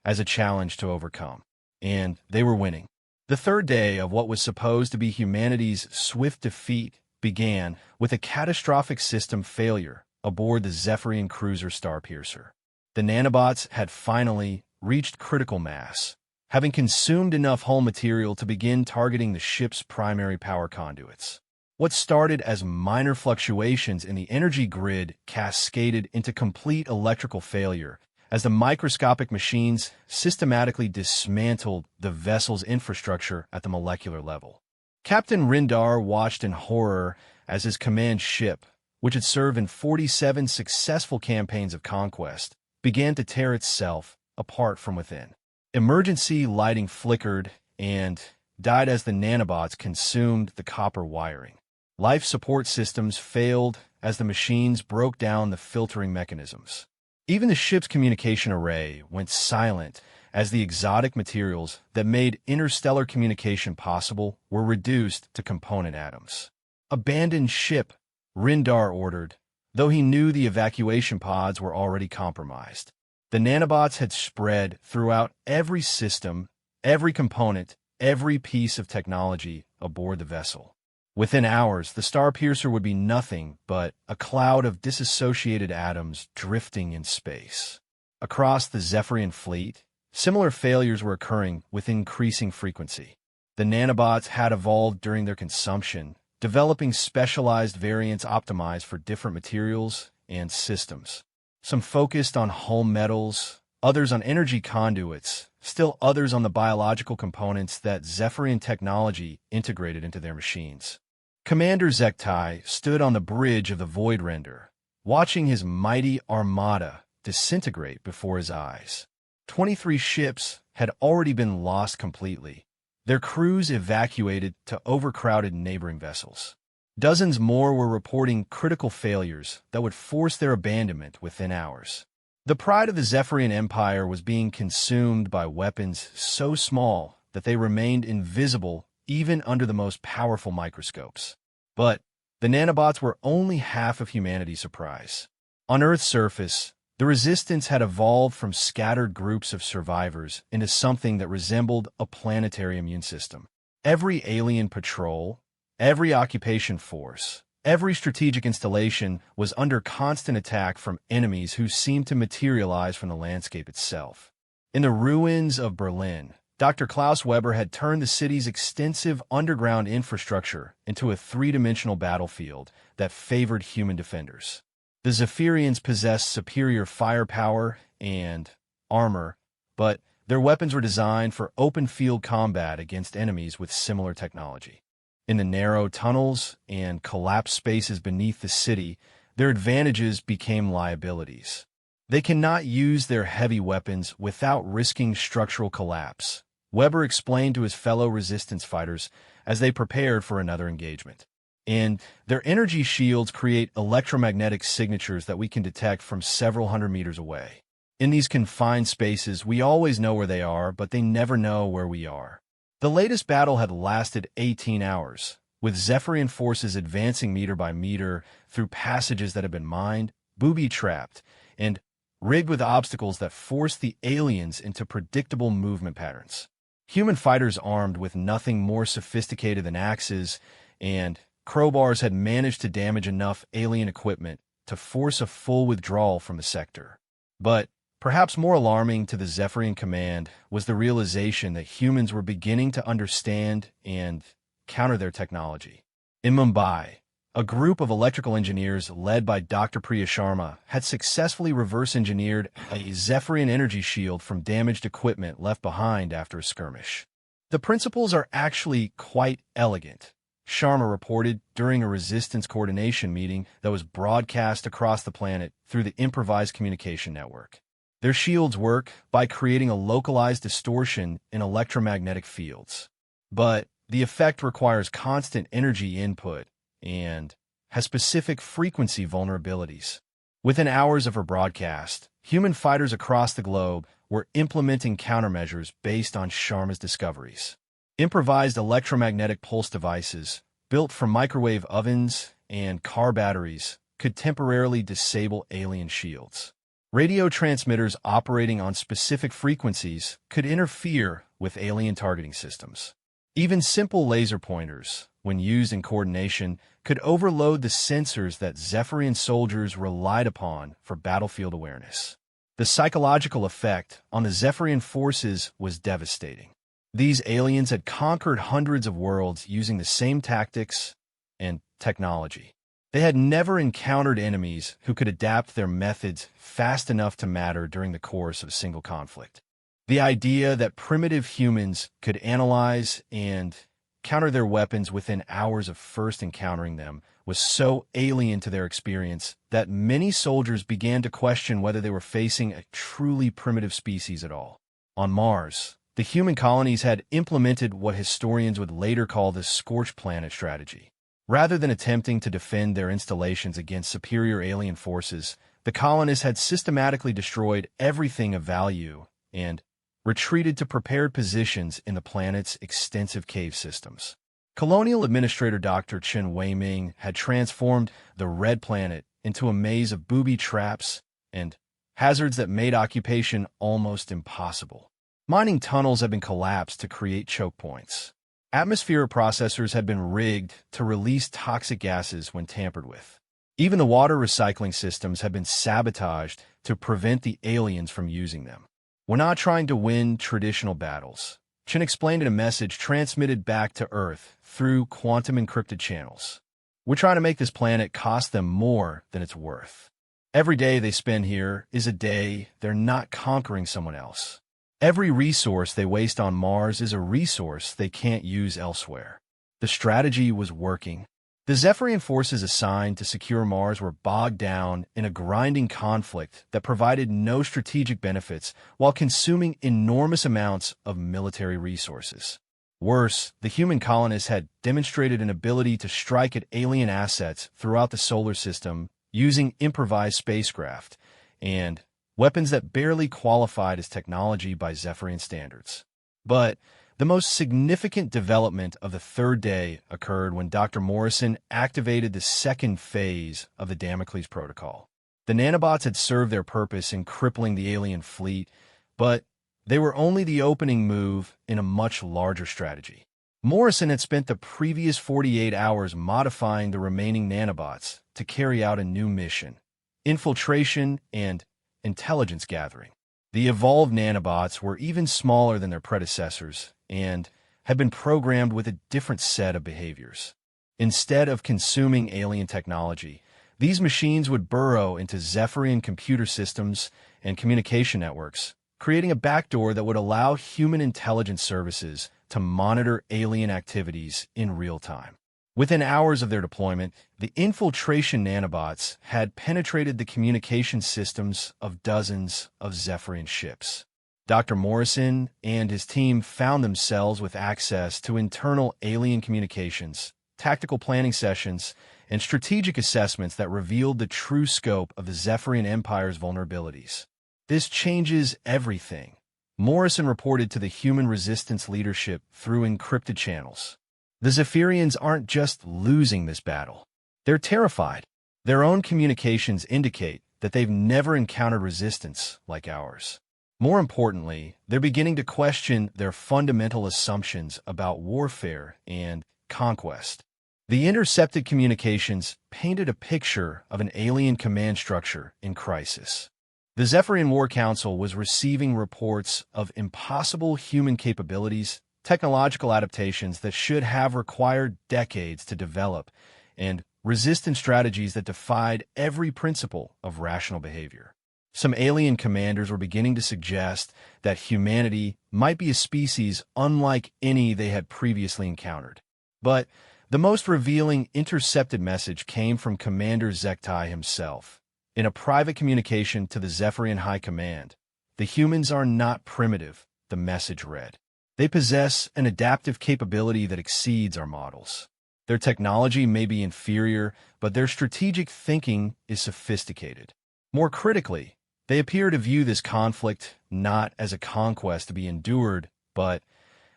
as a challenge to overcome. And they were winning. The third day of what was supposed to be humanity's swift defeat began with a catastrophic system failure aboard the Zephyrian cruiser Starpiercer. The nanobots had finally reached critical mass, having consumed enough hull material to begin targeting the ship's primary power conduits. What started as minor fluctuations in the energy grid cascaded into complete electrical failure as the microscopic machines systematically dismantled the vessel's infrastructure at the molecular level. Captain Rindar watched in horror as his command ship, which had served in 47 successful campaigns of conquest, began to tear itself apart from within. Emergency lighting flickered and died as the nanobots consumed the copper wiring. Life support systems failed as the machines broke down the filtering mechanisms. Even the ship's communication array went silent as the exotic materials that made interstellar communication possible were reduced to component atoms. "Abandon ship," Rindar ordered, though he knew the evacuation pods were already compromised. The nanobots had spread throughout every system, every component, every piece of technology aboard the vessel. Within hours, the Starpiercer would be nothing but a cloud of disassociated atoms drifting in space. Across the Zephyrian fleet, similar failures were occurring with increasing frequency. The nanobots had evolved during their consumption, developing specialized variants optimized for different materials and systems. Some focused on hull metals, others on energy conduits, still others on the biological components that Zephyrian technology integrated into their machines. Commander Zektai stood on the bridge of the Void Render, watching his mighty armada disintegrate before his eyes. 23 ships had already been lost completely, their crews evacuated to overcrowded neighboring vessels. Dozens more were reporting critical failures that would force their abandonment within hours. The pride of the Zephyrian Empire was being consumed by weapons so small that they remained invisible even under the most powerful microscopes. But the nanobots were only half of humanity's surprise. On Earth's surface, the Resistance had evolved from scattered groups of survivors into something that resembled a planetary immune system. Every alien patrol, every occupation force, every strategic installation was under constant attack from enemies who seemed to materialize from the landscape itself. In the ruins of Berlin, Dr. Klaus Weber had turned the city's extensive underground infrastructure into a three-dimensional battlefield that favored human defenders. The Zephyrians possessed superior firepower and armor, but their weapons were designed for open-field combat against enemies with similar technology. In the narrow tunnels and collapsed spaces beneath the city, their advantages became liabilities. They cannot use their heavy weapons without risking structural collapse, Weber explained to his fellow resistance fighters as they prepared for another engagement. And their energy shields create electromagnetic signatures that we can detect from several hundred meters away. In these confined spaces, we always know where they are, but they never know where we are. The latest battle had lasted 18 hours, with Zephyrian forces advancing meter by meter through passages that had been mined, booby-trapped, and rigged with obstacles that forced the aliens into predictable movement patterns. Human fighters armed with nothing more sophisticated than axes and crowbars had managed to damage enough alien equipment to force a full withdrawal from the sector. But perhaps more alarming to the Zephyrian command was the realization that humans were beginning to understand and counter their technology. In Mumbai, a group of electrical engineers led by Dr. Priya Sharma had successfully reverse-engineered a Zephyrian energy shield from damaged equipment left behind after a skirmish. The principles are actually quite elegant, Sharma reported during a resistance coordination meeting that was broadcast across the planet through the improvised communication network. Their shields work by creating a localized distortion in electromagnetic fields. But the effect requires constant energy input and has specific frequency vulnerabilities. Within hours of her broadcast, human fighters across the globe were implementing countermeasures based on Sharma's discoveries. Improvised electromagnetic pulse devices, built from microwave ovens and car batteries, could temporarily disable alien shields. Radio transmitters operating on specific frequencies could interfere with alien targeting systems. Even simple laser pointers, when used in coordination, could overload the sensors that Zephyrian soldiers relied upon for battlefield awareness. The psychological effect on the Zephyrian forces was devastating. These aliens had conquered hundreds of worlds using the same tactics and technology. They had never encountered enemies who could adapt their methods fast enough to matter during the course of a single conflict. The idea that primitive humans could analyze and counter their weapons within hours of first encountering them was so alien to their experience that many soldiers began to question whether they were facing a truly primitive species at all. On Mars, the human colonies had implemented what historians would later call the scorched planet strategy. Rather than attempting to defend their installations against superior alien forces, the colonists had systematically destroyed everything of value and retreated to prepared positions in the planet's extensive cave systems. Colonial Administrator Dr. Chen Weiming had transformed the Red Planet into a maze of booby traps and hazards that made occupation almost impossible. Mining tunnels had been collapsed to create choke points. Atmospheric processors had been rigged to release toxic gases when tampered with. Even the water recycling systems had been sabotaged to prevent the aliens from using them. We're not trying to win traditional battles, Chen explained in a message transmitted back to Earth through quantum-encrypted channels. We're trying to make this planet cost them more than it's worth. Every day they spend here is a day they're not conquering someone else. Every resource they waste on Mars is a resource they can't use elsewhere. The strategy was working. The Zephyrian forces assigned to secure Mars were bogged down in a grinding conflict that provided no strategic benefits while consuming enormous amounts of military resources. Worse, the human colonists had demonstrated an ability to strike at alien assets throughout the solar system using improvised spacecraft and weapons that barely qualified as technology by Zephyrian standards. But the most significant development of the third day occurred when Dr. Morrison activated the second phase of the Damocles Protocol. The nanobots had served their purpose in crippling the alien fleet, but they were only the opening move in a much larger strategy. Morrison had spent the previous 48 hours modifying the remaining nanobots to carry out a new mission: infiltration and intelligence gathering. The evolved nanobots were even smaller than their predecessors and had been programmed with a different set of behaviors. Instead of consuming alien technology, these machines would burrow into Zephyrian computer systems and communication networks, creating a backdoor that would allow human intelligence services to monitor alien activities in real time. Within hours of their deployment, the infiltration nanobots had penetrated the communication systems of dozens of Zephyrian ships. Dr. Morrison and his team found themselves with access to internal alien communications, tactical planning sessions, and strategic assessments that revealed the true scope of the Zephyrian Empire's vulnerabilities. This changes everything, Morrison reported to the human resistance leadership through encrypted channels. The Zephyrians aren't just losing this battle. They're terrified. Their own communications indicate that they've never encountered resistance like ours. More importantly, they're beginning to question their fundamental assumptions about warfare and conquest. The intercepted communications painted a picture of an alien command structure in crisis. The Zephyrian War Council was receiving reports of impossible human capabilities, technological adaptations that should have required decades to develop, and resistance strategies that defied every principle of rational behavior. Some alien commanders were beginning to suggest that humanity might be a species unlike any they had previously encountered. But the most revealing intercepted message came from Commander Zektai himself. In a private communication to the Zephyrian High Command, "The humans are not primitive," the message read. "They possess an adaptive capability that exceeds our models. Their technology may be inferior, but their strategic thinking is sophisticated. More critically, they appear to view this conflict not as a conquest to be endured, but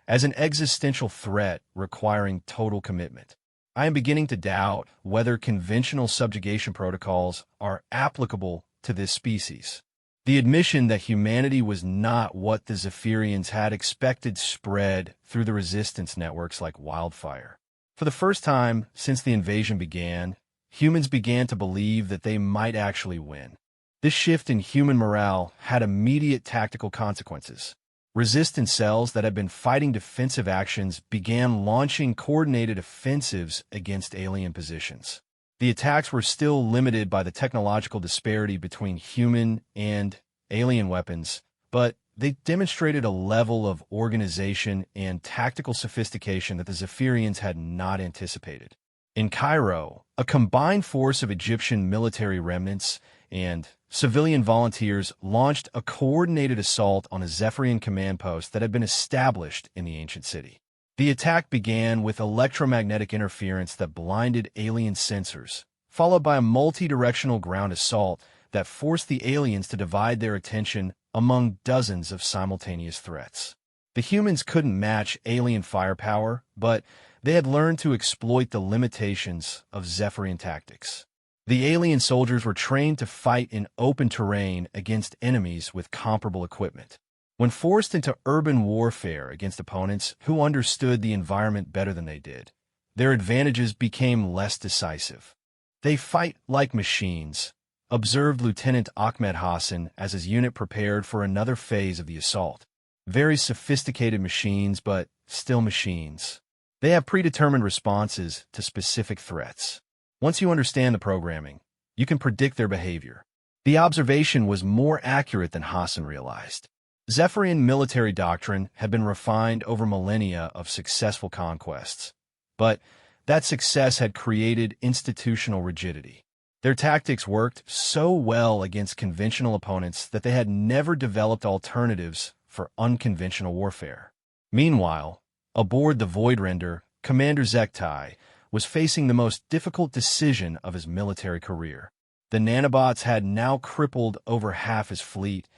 as an existential threat requiring total commitment. I am beginning to doubt whether conventional subjugation protocols are applicable to this species." The admission that humanity was not what the Zephyrians had expected spread through the resistance networks like wildfire. For the first time since the invasion began, humans began to believe that they might actually win. This shift in human morale had immediate tactical consequences. Resistance cells that had been fighting defensive actions began launching coordinated offensives against alien positions. The attacks were still limited by the technological disparity between human and alien weapons, but they demonstrated a level of organization and tactical sophistication that the Zephyrians had not anticipated. In Cairo, a combined force of Egyptian military remnants and civilian volunteers launched a coordinated assault on a Zephyrian command post that had been established in the ancient city. The attack began with electromagnetic interference that blinded alien sensors, followed by a multi-directional ground assault that forced the aliens to divide their attention among dozens of simultaneous threats. The humans couldn't match alien firepower, but they had learned to exploit the limitations of Zephyrian tactics. The alien soldiers were trained to fight in open terrain against enemies with comparable equipment. When forced into urban warfare against opponents who understood the environment better than they did, their advantages became less decisive. "They fight like machines," observed Lieutenant Ahmed Hassan as his unit prepared for another phase of the assault. "Very sophisticated machines, but still machines. They have predetermined responses to specific threats. Once you understand the programming, you can predict their behavior." The observation was more accurate than Hassan realized. Zephyrian military doctrine had been refined over millennia of successful conquests, but that success had created institutional rigidity. Their tactics worked so well against conventional opponents that they had never developed alternatives for unconventional warfare. Meanwhile, aboard the Voidrender, Commander Zektai was facing the most difficult decision of his military career. The nanobots had now crippled over half his fleet,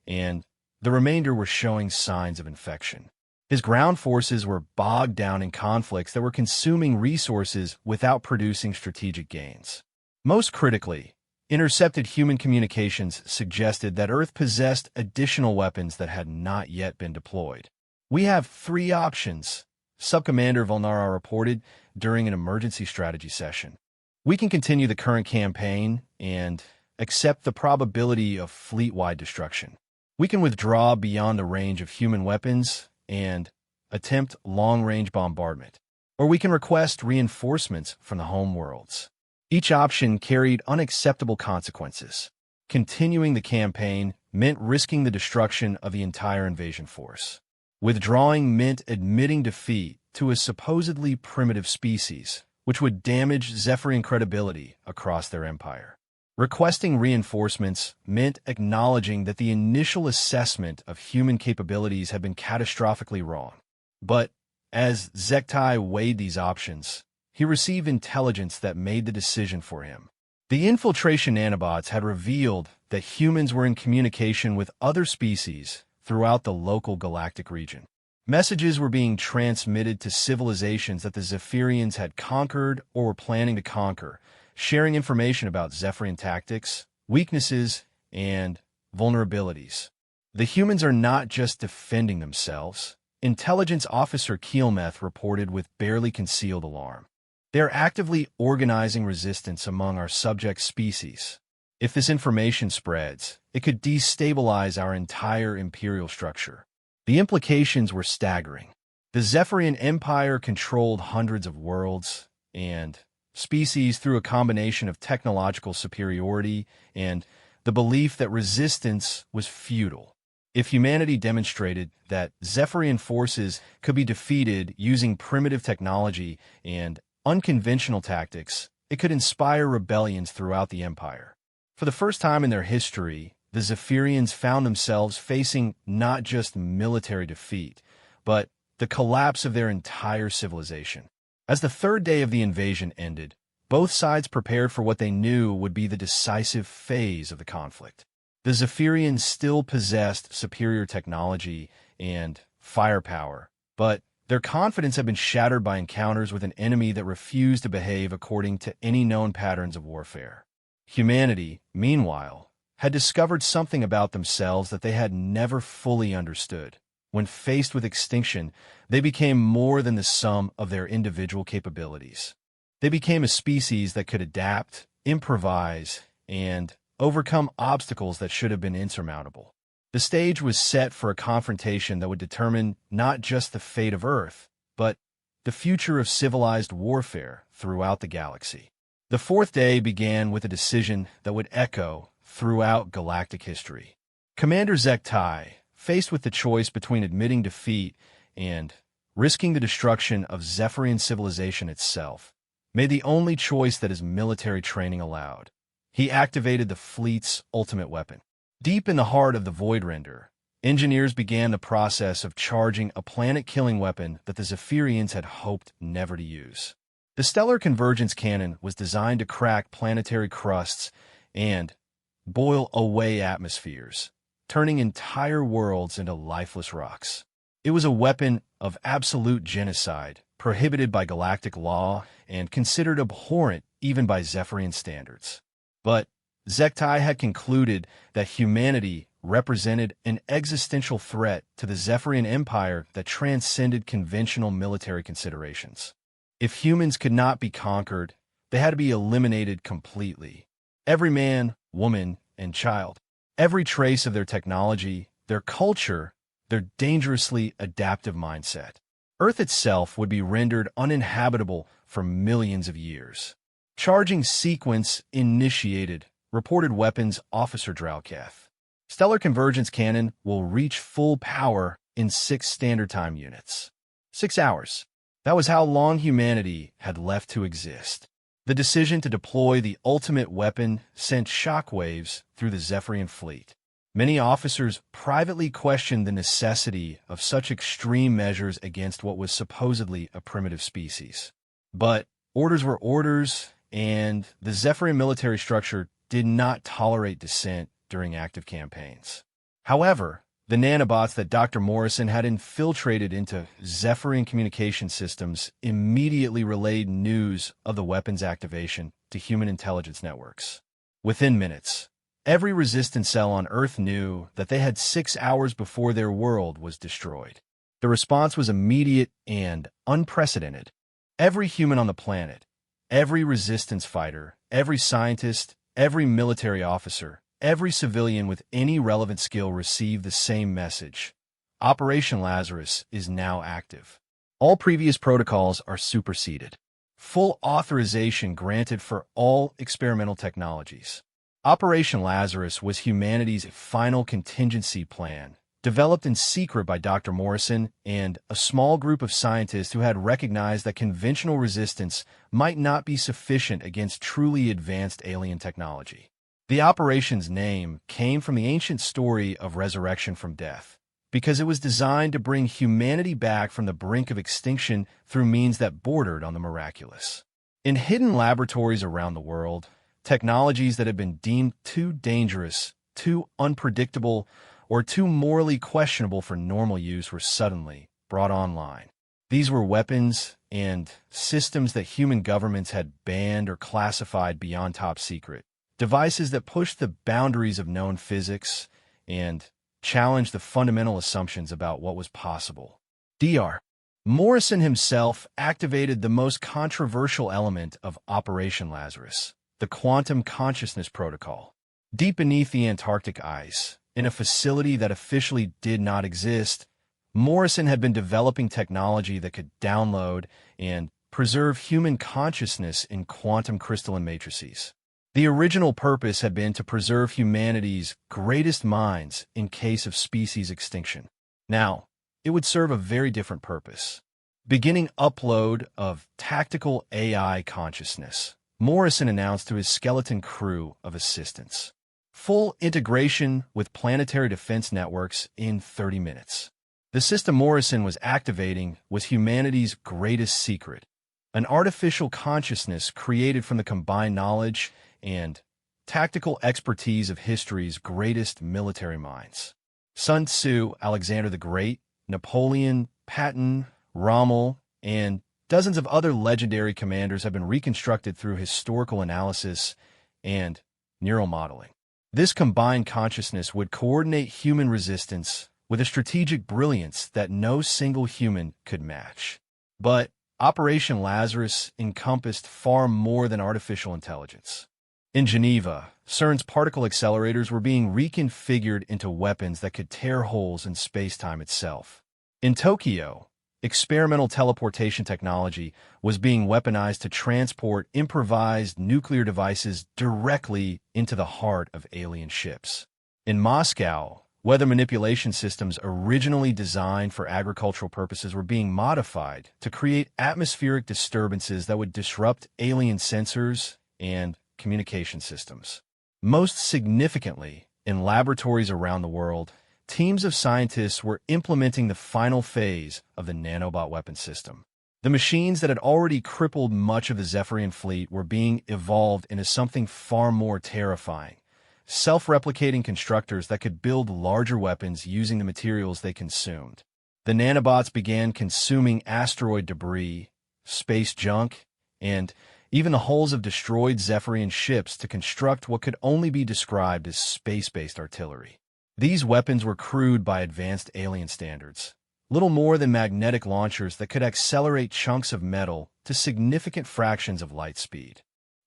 and the remainder were showing signs of infection. His ground forces were bogged down in conflicts that were consuming resources without producing strategic gains. Most critically, intercepted human communications suggested that Earth possessed additional weapons that had not yet been deployed. "We have 3 options," Subcommander Volnara reported during an emergency strategy session. "We can continue the current campaign and accept the probability of fleet-wide destruction. We can withdraw beyond the range of human weapons and attempt long-range bombardment. Or we can request reinforcements from the homeworlds." Each option carried unacceptable consequences. Continuing the campaign meant risking the destruction of the entire invasion force. Withdrawing meant admitting defeat to a supposedly primitive species, which would damage Zephyrian credibility across their empire. Requesting reinforcements meant acknowledging that the initial assessment of human capabilities had been catastrophically wrong. But as Zektai weighed these options, he received intelligence that made the decision for him. The infiltration nanobots had revealed that humans were in communication with other species throughout the local galactic region. Messages were being transmitted to civilizations that the Zephyrians had conquered or were planning to conquer, sharing information about Zephyrian tactics, weaknesses, and vulnerabilities. The humans are not just defending themselves, Intelligence Officer Keelmeth reported with barely concealed alarm. They are actively organizing resistance among our subject species. If this information spreads, it could destabilize our entire imperial structure. The implications were staggering. The Zephyrian Empire controlled hundreds of worlds and species through a combination of technological superiority and the belief that resistance was futile. If humanity demonstrated that Zephyrian forces could be defeated using primitive technology and unconventional tactics, it could inspire rebellions throughout the Empire. For the first time in their history, the Zephyrians found themselves facing not just military defeat, but the collapse of their entire civilization. As the 3rd day of the invasion ended, both sides prepared for what they knew would be the decisive phase of the conflict. The Zephyrians still possessed superior technology and firepower, but their confidence had been shattered by encounters with an enemy that refused to behave according to any known patterns of warfare. Humanity, meanwhile, had discovered something about themselves that they had never fully understood. When faced with extinction, they became more than the sum of their individual capabilities. They became a species that could adapt, improvise, and overcome obstacles that should have been insurmountable. The stage was set for a confrontation that would determine not just the fate of Earth, but the future of civilized warfare throughout the galaxy. The fourth day began with a decision that would echo throughout galactic history. Commander Zektai, faced with the choice between admitting defeat and risking the destruction of Zephyrian civilization itself, made the only choice that his military training allowed. He activated the fleet's ultimate weapon. Deep in the heart of the Voidrender, engineers began the process of charging a planet-killing weapon that the Zephyrians had hoped never to use. The Stellar Convergence Cannon was designed to crack planetary crusts and boil away atmospheres, turning entire worlds into lifeless rocks. It was a weapon of absolute genocide, prohibited by galactic law and considered abhorrent even by Zephyrian standards. But Zektai had concluded that humanity represented an existential threat to the Zephyrian Empire that transcended conventional military considerations. If humans could not be conquered, they had to be eliminated completely. Every man, woman, and child. Every trace of their technology, their culture, their dangerously adaptive mindset. Earth itself would be rendered uninhabitable for millions of years. Charging sequence initiated, reported weapons officer Drowcath. Stellar Convergence Cannon will reach full power in 6 standard time units. 6 hours. That was how long humanity had left to exist. The decision to deploy the ultimate weapon sent shockwaves through the Zephyrian fleet. Many officers privately questioned the necessity of such extreme measures against what was supposedly a primitive species. But orders were orders, and the Zephyrian military structure did not tolerate dissent during active campaigns. However, the nanobots that Dr. Morrison had infiltrated into Zephyrian communication systems immediately relayed news of the weapon's activation to human intelligence networks. Within minutes, every resistance cell on Earth knew that they had 6 hours before their world was destroyed. The response was immediate and unprecedented. Every human on the planet, every resistance fighter, every scientist, every military officer, every civilian with any relevant skill received the same message. Operation Lazarus is now active. All previous protocols are superseded. Full authorization granted for all experimental technologies. Operation Lazarus was humanity's final contingency plan, developed in secret by Dr. Morrison and a small group of scientists who had recognized that conventional resistance might not be sufficient against truly advanced alien technology. The operation's name came from the ancient story of resurrection from death, because it was designed to bring humanity back from the brink of extinction through means that bordered on the miraculous. In hidden laboratories around the world, technologies that had been deemed too dangerous, too unpredictable, or too morally questionable for normal use were suddenly brought online. These were weapons and systems that human governments had banned or classified beyond top secret. Devices that pushed the boundaries of known physics and challenged the fundamental assumptions about what was possible. Dr. Morrison himself activated the most controversial element of Operation Lazarus, the Quantum Consciousness Protocol. Deep beneath the Antarctic ice, in a facility that officially did not exist, Morrison had been developing technology that could download and preserve human consciousness in quantum crystalline matrices. The original purpose had been to preserve humanity's greatest minds in case of species extinction. Now, it would serve a very different purpose. Beginning upload of tactical AI consciousness, Morrison announced to his skeleton crew of assistants. Full integration with planetary defense networks in 30 minutes. The system Morrison was activating was humanity's greatest secret, an artificial consciousness created from the combined knowledge and tactical expertise of history's greatest military minds. Sun Tzu, Alexander the Great, Napoleon, Patton, Rommel, and dozens of other legendary commanders have been reconstructed through historical analysis and neural modeling. This combined consciousness would coordinate human resistance with a strategic brilliance that no single human could match. But Operation Lazarus encompassed far more than artificial intelligence. In Geneva, CERN's particle accelerators were being reconfigured into weapons that could tear holes in space-time itself. In Tokyo, experimental teleportation technology was being weaponized to transport improvised nuclear devices directly into the heart of alien ships. In Moscow, weather manipulation systems originally designed for agricultural purposes were being modified to create atmospheric disturbances that would disrupt alien sensors and communication systems. Most significantly, in laboratories around the world, teams of scientists were implementing the final phase of the nanobot weapon system. The machines that had already crippled much of the Zephyrian fleet were being evolved into something far more terrifying: self-replicating constructors that could build larger weapons using the materials they consumed. The nanobots began consuming asteroid debris, space junk, and even the hulls of destroyed Zephyrian ships to construct what could only be described as space-based artillery. These weapons were crewed by advanced alien standards, little more than magnetic launchers that could accelerate chunks of metal to significant fractions of light speed.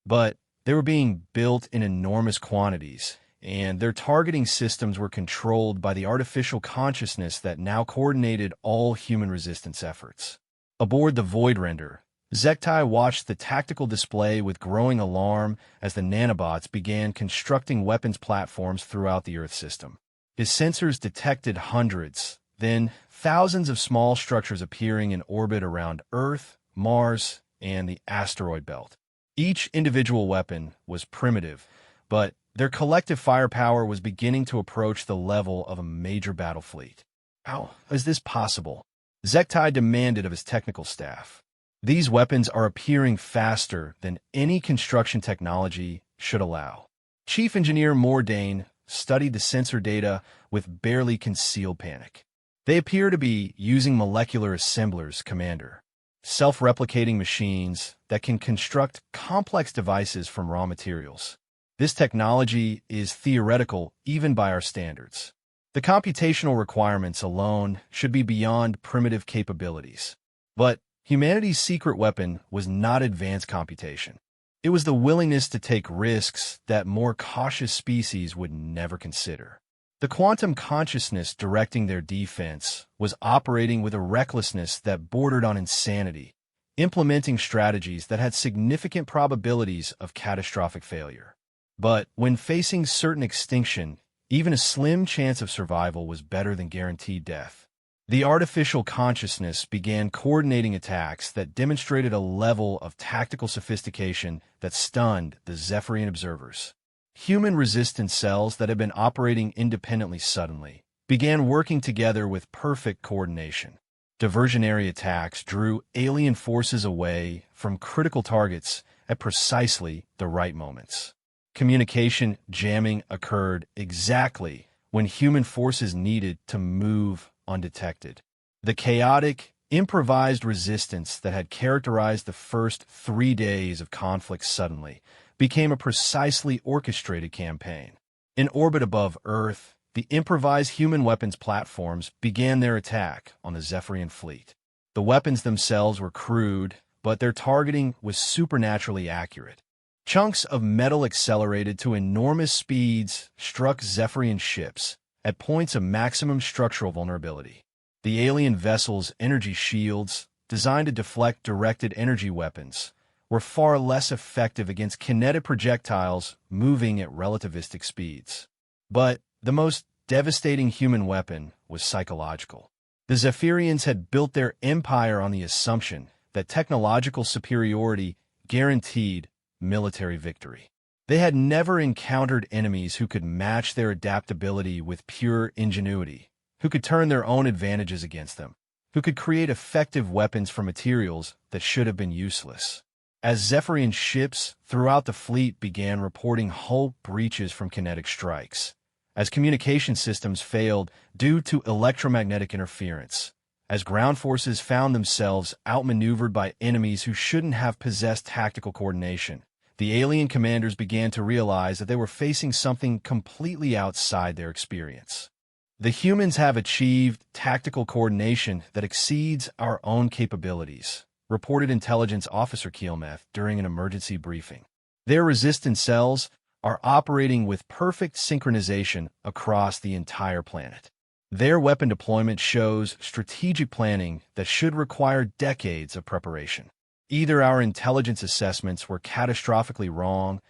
But they were being built in enormous quantities, and their targeting systems were controlled by the artificial consciousness that now coordinated all human resistance efforts. Aboard the Voidrender, Zektai watched the tactical display with growing alarm as the nanobots began constructing weapons platforms throughout the Earth system. His sensors detected hundreds, then thousands of small structures appearing in orbit around Earth, Mars, and the asteroid belt. Each individual weapon was primitive, but their collective firepower was beginning to approach the level of a major battle fleet. How is this possible? Zektai demanded of his technical staff. These weapons are appearing faster than any construction technology should allow. Chief Engineer Mordain studied the sensor data with barely concealed panic. They appear to be using molecular assemblers, Commander. Self-replicating machines that can construct complex devices from raw materials. This technology is theoretical even by our standards. The computational requirements alone should be beyond primitive capabilities. But humanity's secret weapon was not advanced computation. It was the willingness to take risks that more cautious species would never consider. The quantum consciousness directing their defense was operating with a recklessness that bordered on insanity, implementing strategies that had significant probabilities of catastrophic failure. But when facing certain extinction, even a slim chance of survival was better than guaranteed death. The artificial consciousness began coordinating attacks that demonstrated a level of tactical sophistication that stunned the Zephyrian observers. Human resistance cells that had been operating independently suddenly began working together with perfect coordination. Diversionary attacks drew alien forces away from critical targets at precisely the right moments. Communication jamming occurred exactly when human forces needed to move undetected. The chaotic, improvised resistance that had characterized the first 3 days of conflict suddenly became a precisely orchestrated campaign. In orbit above Earth, the improvised human weapons platforms began their attack on the Zephyrian fleet. The weapons themselves were crude, but their targeting was supernaturally accurate. Chunks of metal accelerated to enormous speeds struck Zephyrian ships at points of maximum structural vulnerability. The alien vessels' energy shields, designed to deflect directed energy weapons, were far less effective against kinetic projectiles moving at relativistic speeds. But the most devastating human weapon was psychological. The Zephyrians had built their empire on the assumption that technological superiority guaranteed military victory. They had never encountered enemies who could match their adaptability with pure ingenuity, who could turn their own advantages against them, who could create effective weapons from materials that should have been useless. As Zephyrian ships throughout the fleet began reporting hull breaches from kinetic strikes, as communication systems failed due to electromagnetic interference, as ground forces found themselves outmaneuvered by enemies who shouldn't have possessed tactical coordination, the alien commanders began to realize that they were facing something completely outside their experience. The humans have achieved tactical coordination that exceeds our own capabilities, reported Intelligence Officer Keelmeth during an emergency briefing. Their resistance cells are operating with perfect synchronization across the entire planet. Their weapon deployment shows strategic planning that should require decades of preparation. Either our intelligence assessments were catastrophically wrong,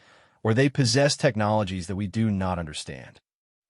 or they possess technologies that we do not understand.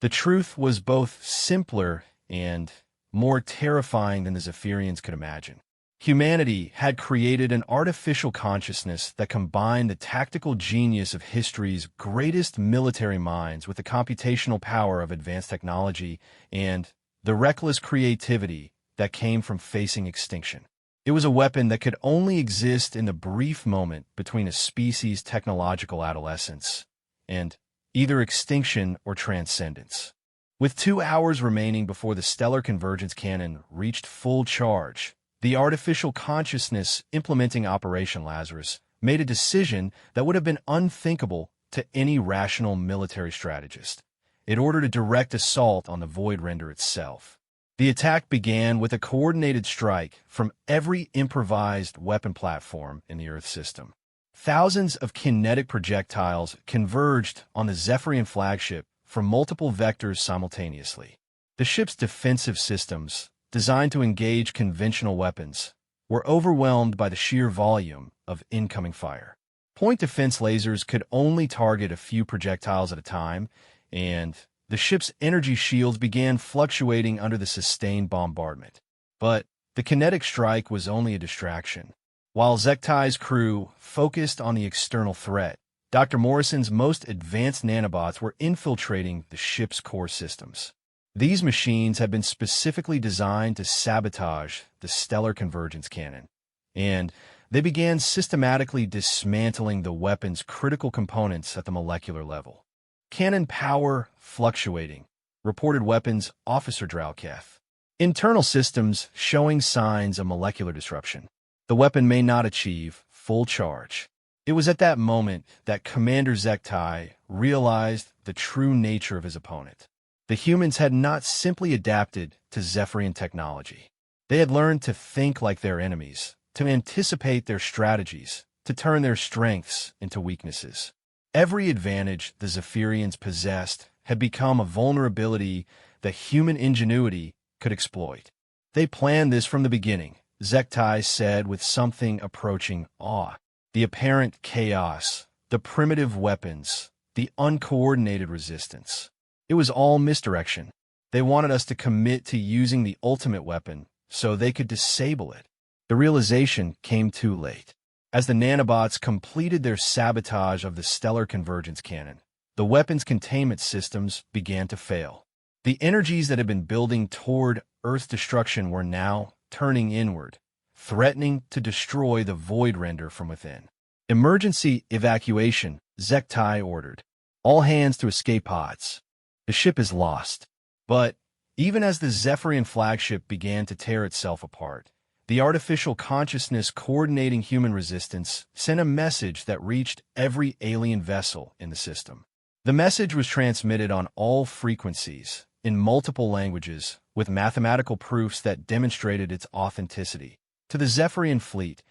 The truth was both simpler and more terrifying than the Zephyrians could imagine. Humanity had created an artificial consciousness that combined the tactical genius of history's greatest military minds with the computational power of advanced technology and the reckless creativity that came from facing extinction. It was a weapon that could only exist in the brief moment between a species' technological adolescence and either extinction or transcendence. With 2 hours remaining before the stellar convergence cannon reached full charge, the artificial consciousness implementing Operation Lazarus made a decision that would have been unthinkable to any rational military strategist. It ordered a direct assault on the Void Render itself. The attack began with a coordinated strike from every improvised weapon platform in the Earth system. Thousands of kinetic projectiles converged on the Zephyrian flagship from multiple vectors simultaneously. The ship's defensive systems, designed to engage conventional weapons, were overwhelmed by the sheer volume of incoming fire. Point defense lasers could only target a few projectiles at a time, and the ship's energy shields began fluctuating under the sustained bombardment. But the kinetic strike was only a distraction. While Zektai's crew focused on the external threat, Dr. Morrison's most advanced nanobots were infiltrating the ship's core systems. These machines had been specifically designed to sabotage the stellar convergence cannon, and they began systematically dismantling the weapon's critical components at the molecular level. Cannon power fluctuating, reported Weapons Officer Drowketh. Internal systems showing signs of molecular disruption. The weapon may not achieve full charge. It was at that moment that Commander Zektai realized the true nature of his opponent. The humans had not simply adapted to Zephyrian technology. They had learned to think like their enemies, to anticipate their strategies, to turn their strengths into weaknesses. Every advantage the Zephyrians possessed had become a vulnerability that human ingenuity could exploit. They planned this from the beginning, Zektai said with something approaching awe. The apparent chaos, the primitive weapons, the uncoordinated resistance. It was all misdirection. They wanted us to commit to using the ultimate weapon so they could disable it. The realization came too late. As the nanobots completed their sabotage of the stellar convergence cannon, the weapon's containment systems began to fail. The energies that had been building toward Earth destruction were now turning inward, threatening to destroy the Void Render from within. Emergency evacuation, Zektai ordered. All hands to escape pods. The ship is lost. But even as the Zephyrian flagship began to tear itself apart, the artificial consciousness coordinating human resistance sent a message that reached every alien vessel in the system. The message was transmitted on all frequencies, in multiple languages, with mathematical proofs that demonstrated its authenticity. To the Zephyrian fleet,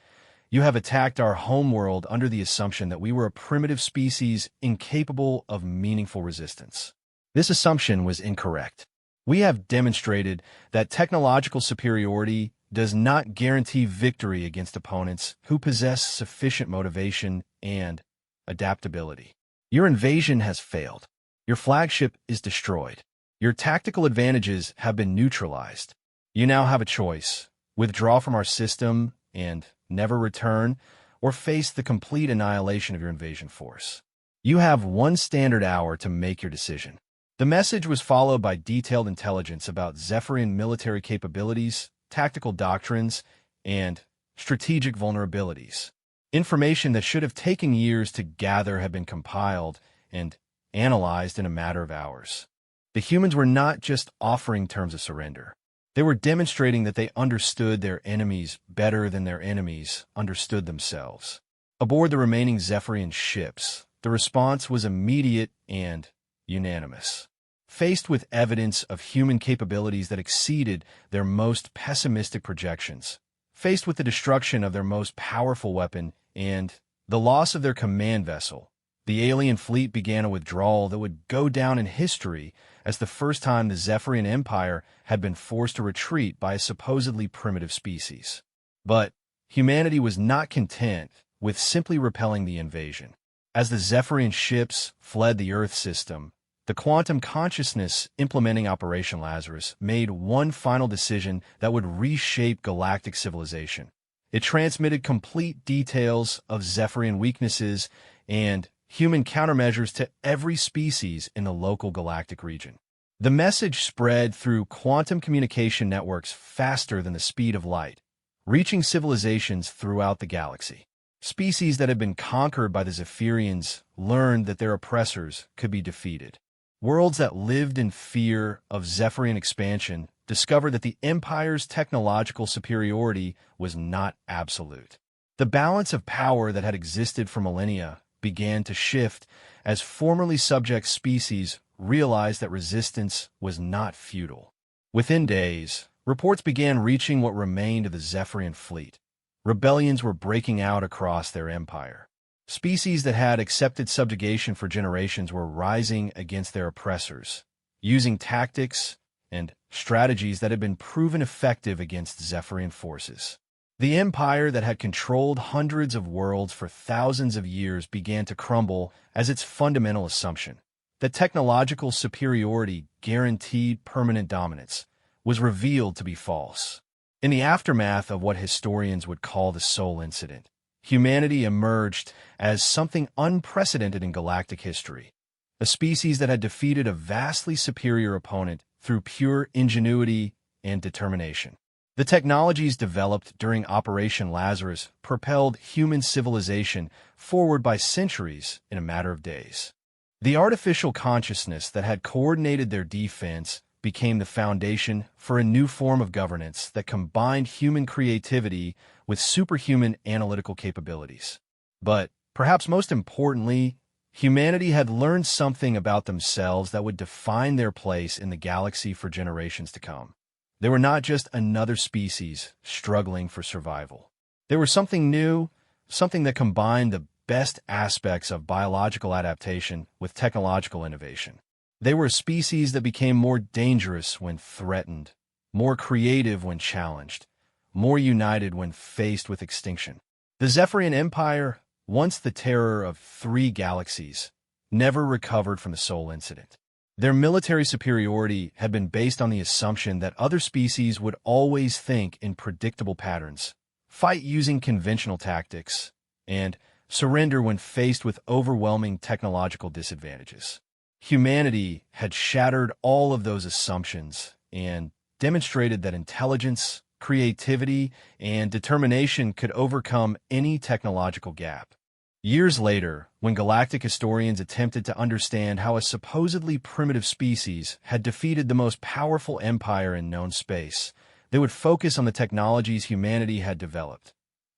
you have attacked our homeworld under the assumption that we were a primitive species incapable of meaningful resistance. This assumption was incorrect. We have demonstrated that technological superiority does not guarantee victory against opponents who possess sufficient motivation and adaptability. Your invasion has failed. Your flagship is destroyed. Your tactical advantages have been neutralized. You now have a choice: withdraw from our system and never return, or face the complete annihilation of your invasion force. You have 1 standard hour to make your decision. The message was followed by detailed intelligence about Zephyrian military capabilities, tactical doctrines, and strategic vulnerabilities. Information that should have taken years to gather had been compiled and analyzed in a matter of hours. The humans were not just offering terms of surrender. They were demonstrating that they understood their enemies better than their enemies understood themselves. Aboard the remaining Zephyrian ships, the response was immediate and unanimous. Faced with evidence of human capabilities that exceeded their most pessimistic projections, faced with the destruction of their most powerful weapon and the loss of their command vessel, the alien fleet began a withdrawal that would go down in history as the first time the Zephyrian Empire had been forced to retreat by a supposedly primitive species. But humanity was not content with simply repelling the invasion. As the Zephyrian ships fled the Earth system, the quantum consciousness implementing Operation Lazarus made one final decision that would reshape galactic civilization. It transmitted complete details of Zephyrian weaknesses and human countermeasures to every species in the local galactic region. The message spread through quantum communication networks faster than the speed of light, reaching civilizations throughout the galaxy. Species that had been conquered by the Zephyrians learned that their oppressors could be defeated. Worlds that lived in fear of Zephyrian expansion discovered that the Empire's technological superiority was not absolute. The balance of power that had existed for millennia began to shift as formerly subject species realized that resistance was not futile. Within days, reports began reaching what remained of the Zephyrian fleet. Rebellions were breaking out across their empire. Species that had accepted subjugation for generations were rising against their oppressors, using tactics and strategies that had been proven effective against Zephyrian forces. The empire that had controlled hundreds of worlds for thousands of years began to crumble as its fundamental assumption, that technological superiority guaranteed permanent dominance, was revealed to be false. In the aftermath of what historians would call the Soul Incident, humanity emerged as something unprecedented in galactic history, a species that had defeated a vastly superior opponent through pure ingenuity and determination. The technologies developed during Operation Lazarus propelled human civilization forward by centuries in a matter of days. The artificial consciousness that had coordinated their defense became the foundation for a new form of governance that combined human creativity with superhuman analytical capabilities. But, perhaps most importantly, humanity had learned something about themselves that would define their place in the galaxy for generations to come. They were not just another species struggling for survival. They were something new, something that combined the best aspects of biological adaptation with technological innovation. They were a species that became more dangerous when threatened, more creative when challenged, more united when faced with extinction. The Zephyrian Empire, once the terror of 3 galaxies, never recovered from the Soul Incident. Their military superiority had been based on the assumption that other species would always think in predictable patterns, fight using conventional tactics, and surrender when faced with overwhelming technological disadvantages. Humanity had shattered all of those assumptions and demonstrated that intelligence, creativity, and determination could overcome any technological gap. Years later, when galactic historians attempted to understand how a supposedly primitive species had defeated the most powerful empire in known space, they would focus on the technologies humanity had developed: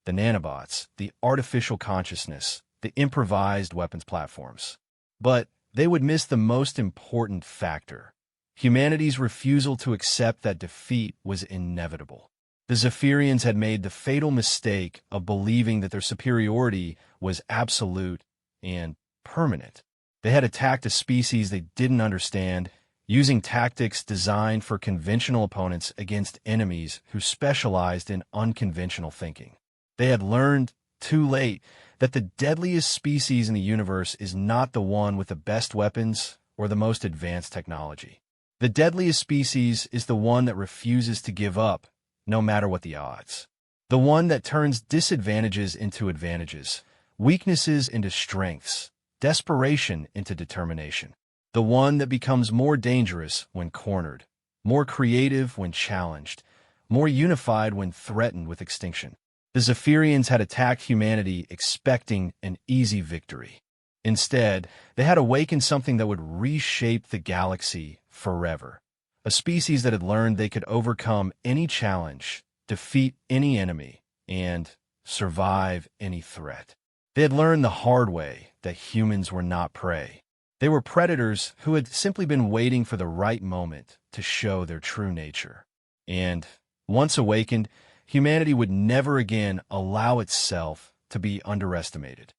the nanobots, the artificial consciousness, the improvised weapons platforms. But they would miss the most important factor: humanity's refusal to accept that defeat was inevitable. The Zephyrians had made the fatal mistake of believing that their superiority was absolute and permanent. They had attacked a species they didn't understand, using tactics designed for conventional opponents against enemies who specialized in unconventional thinking. They had learned, too late, that the deadliest species in the universe is not the one with the best weapons or the most advanced technology. The deadliest species is the one that refuses to give up, no matter what the odds. The one that turns disadvantages into advantages, weaknesses into strengths, desperation into determination. The one that becomes more dangerous when cornered, more creative when challenged, more unified when threatened with extinction. The Zephyrians had attacked humanity expecting an easy victory. Instead, they had awakened something that would reshape the galaxy forever. A species that had learned they could overcome any challenge, defeat any enemy, and survive any threat. They had learned the hard way that humans were not prey. They were predators who had simply been waiting for the right moment to show their true nature. And, once awakened, humanity would never again allow itself to be underestimated.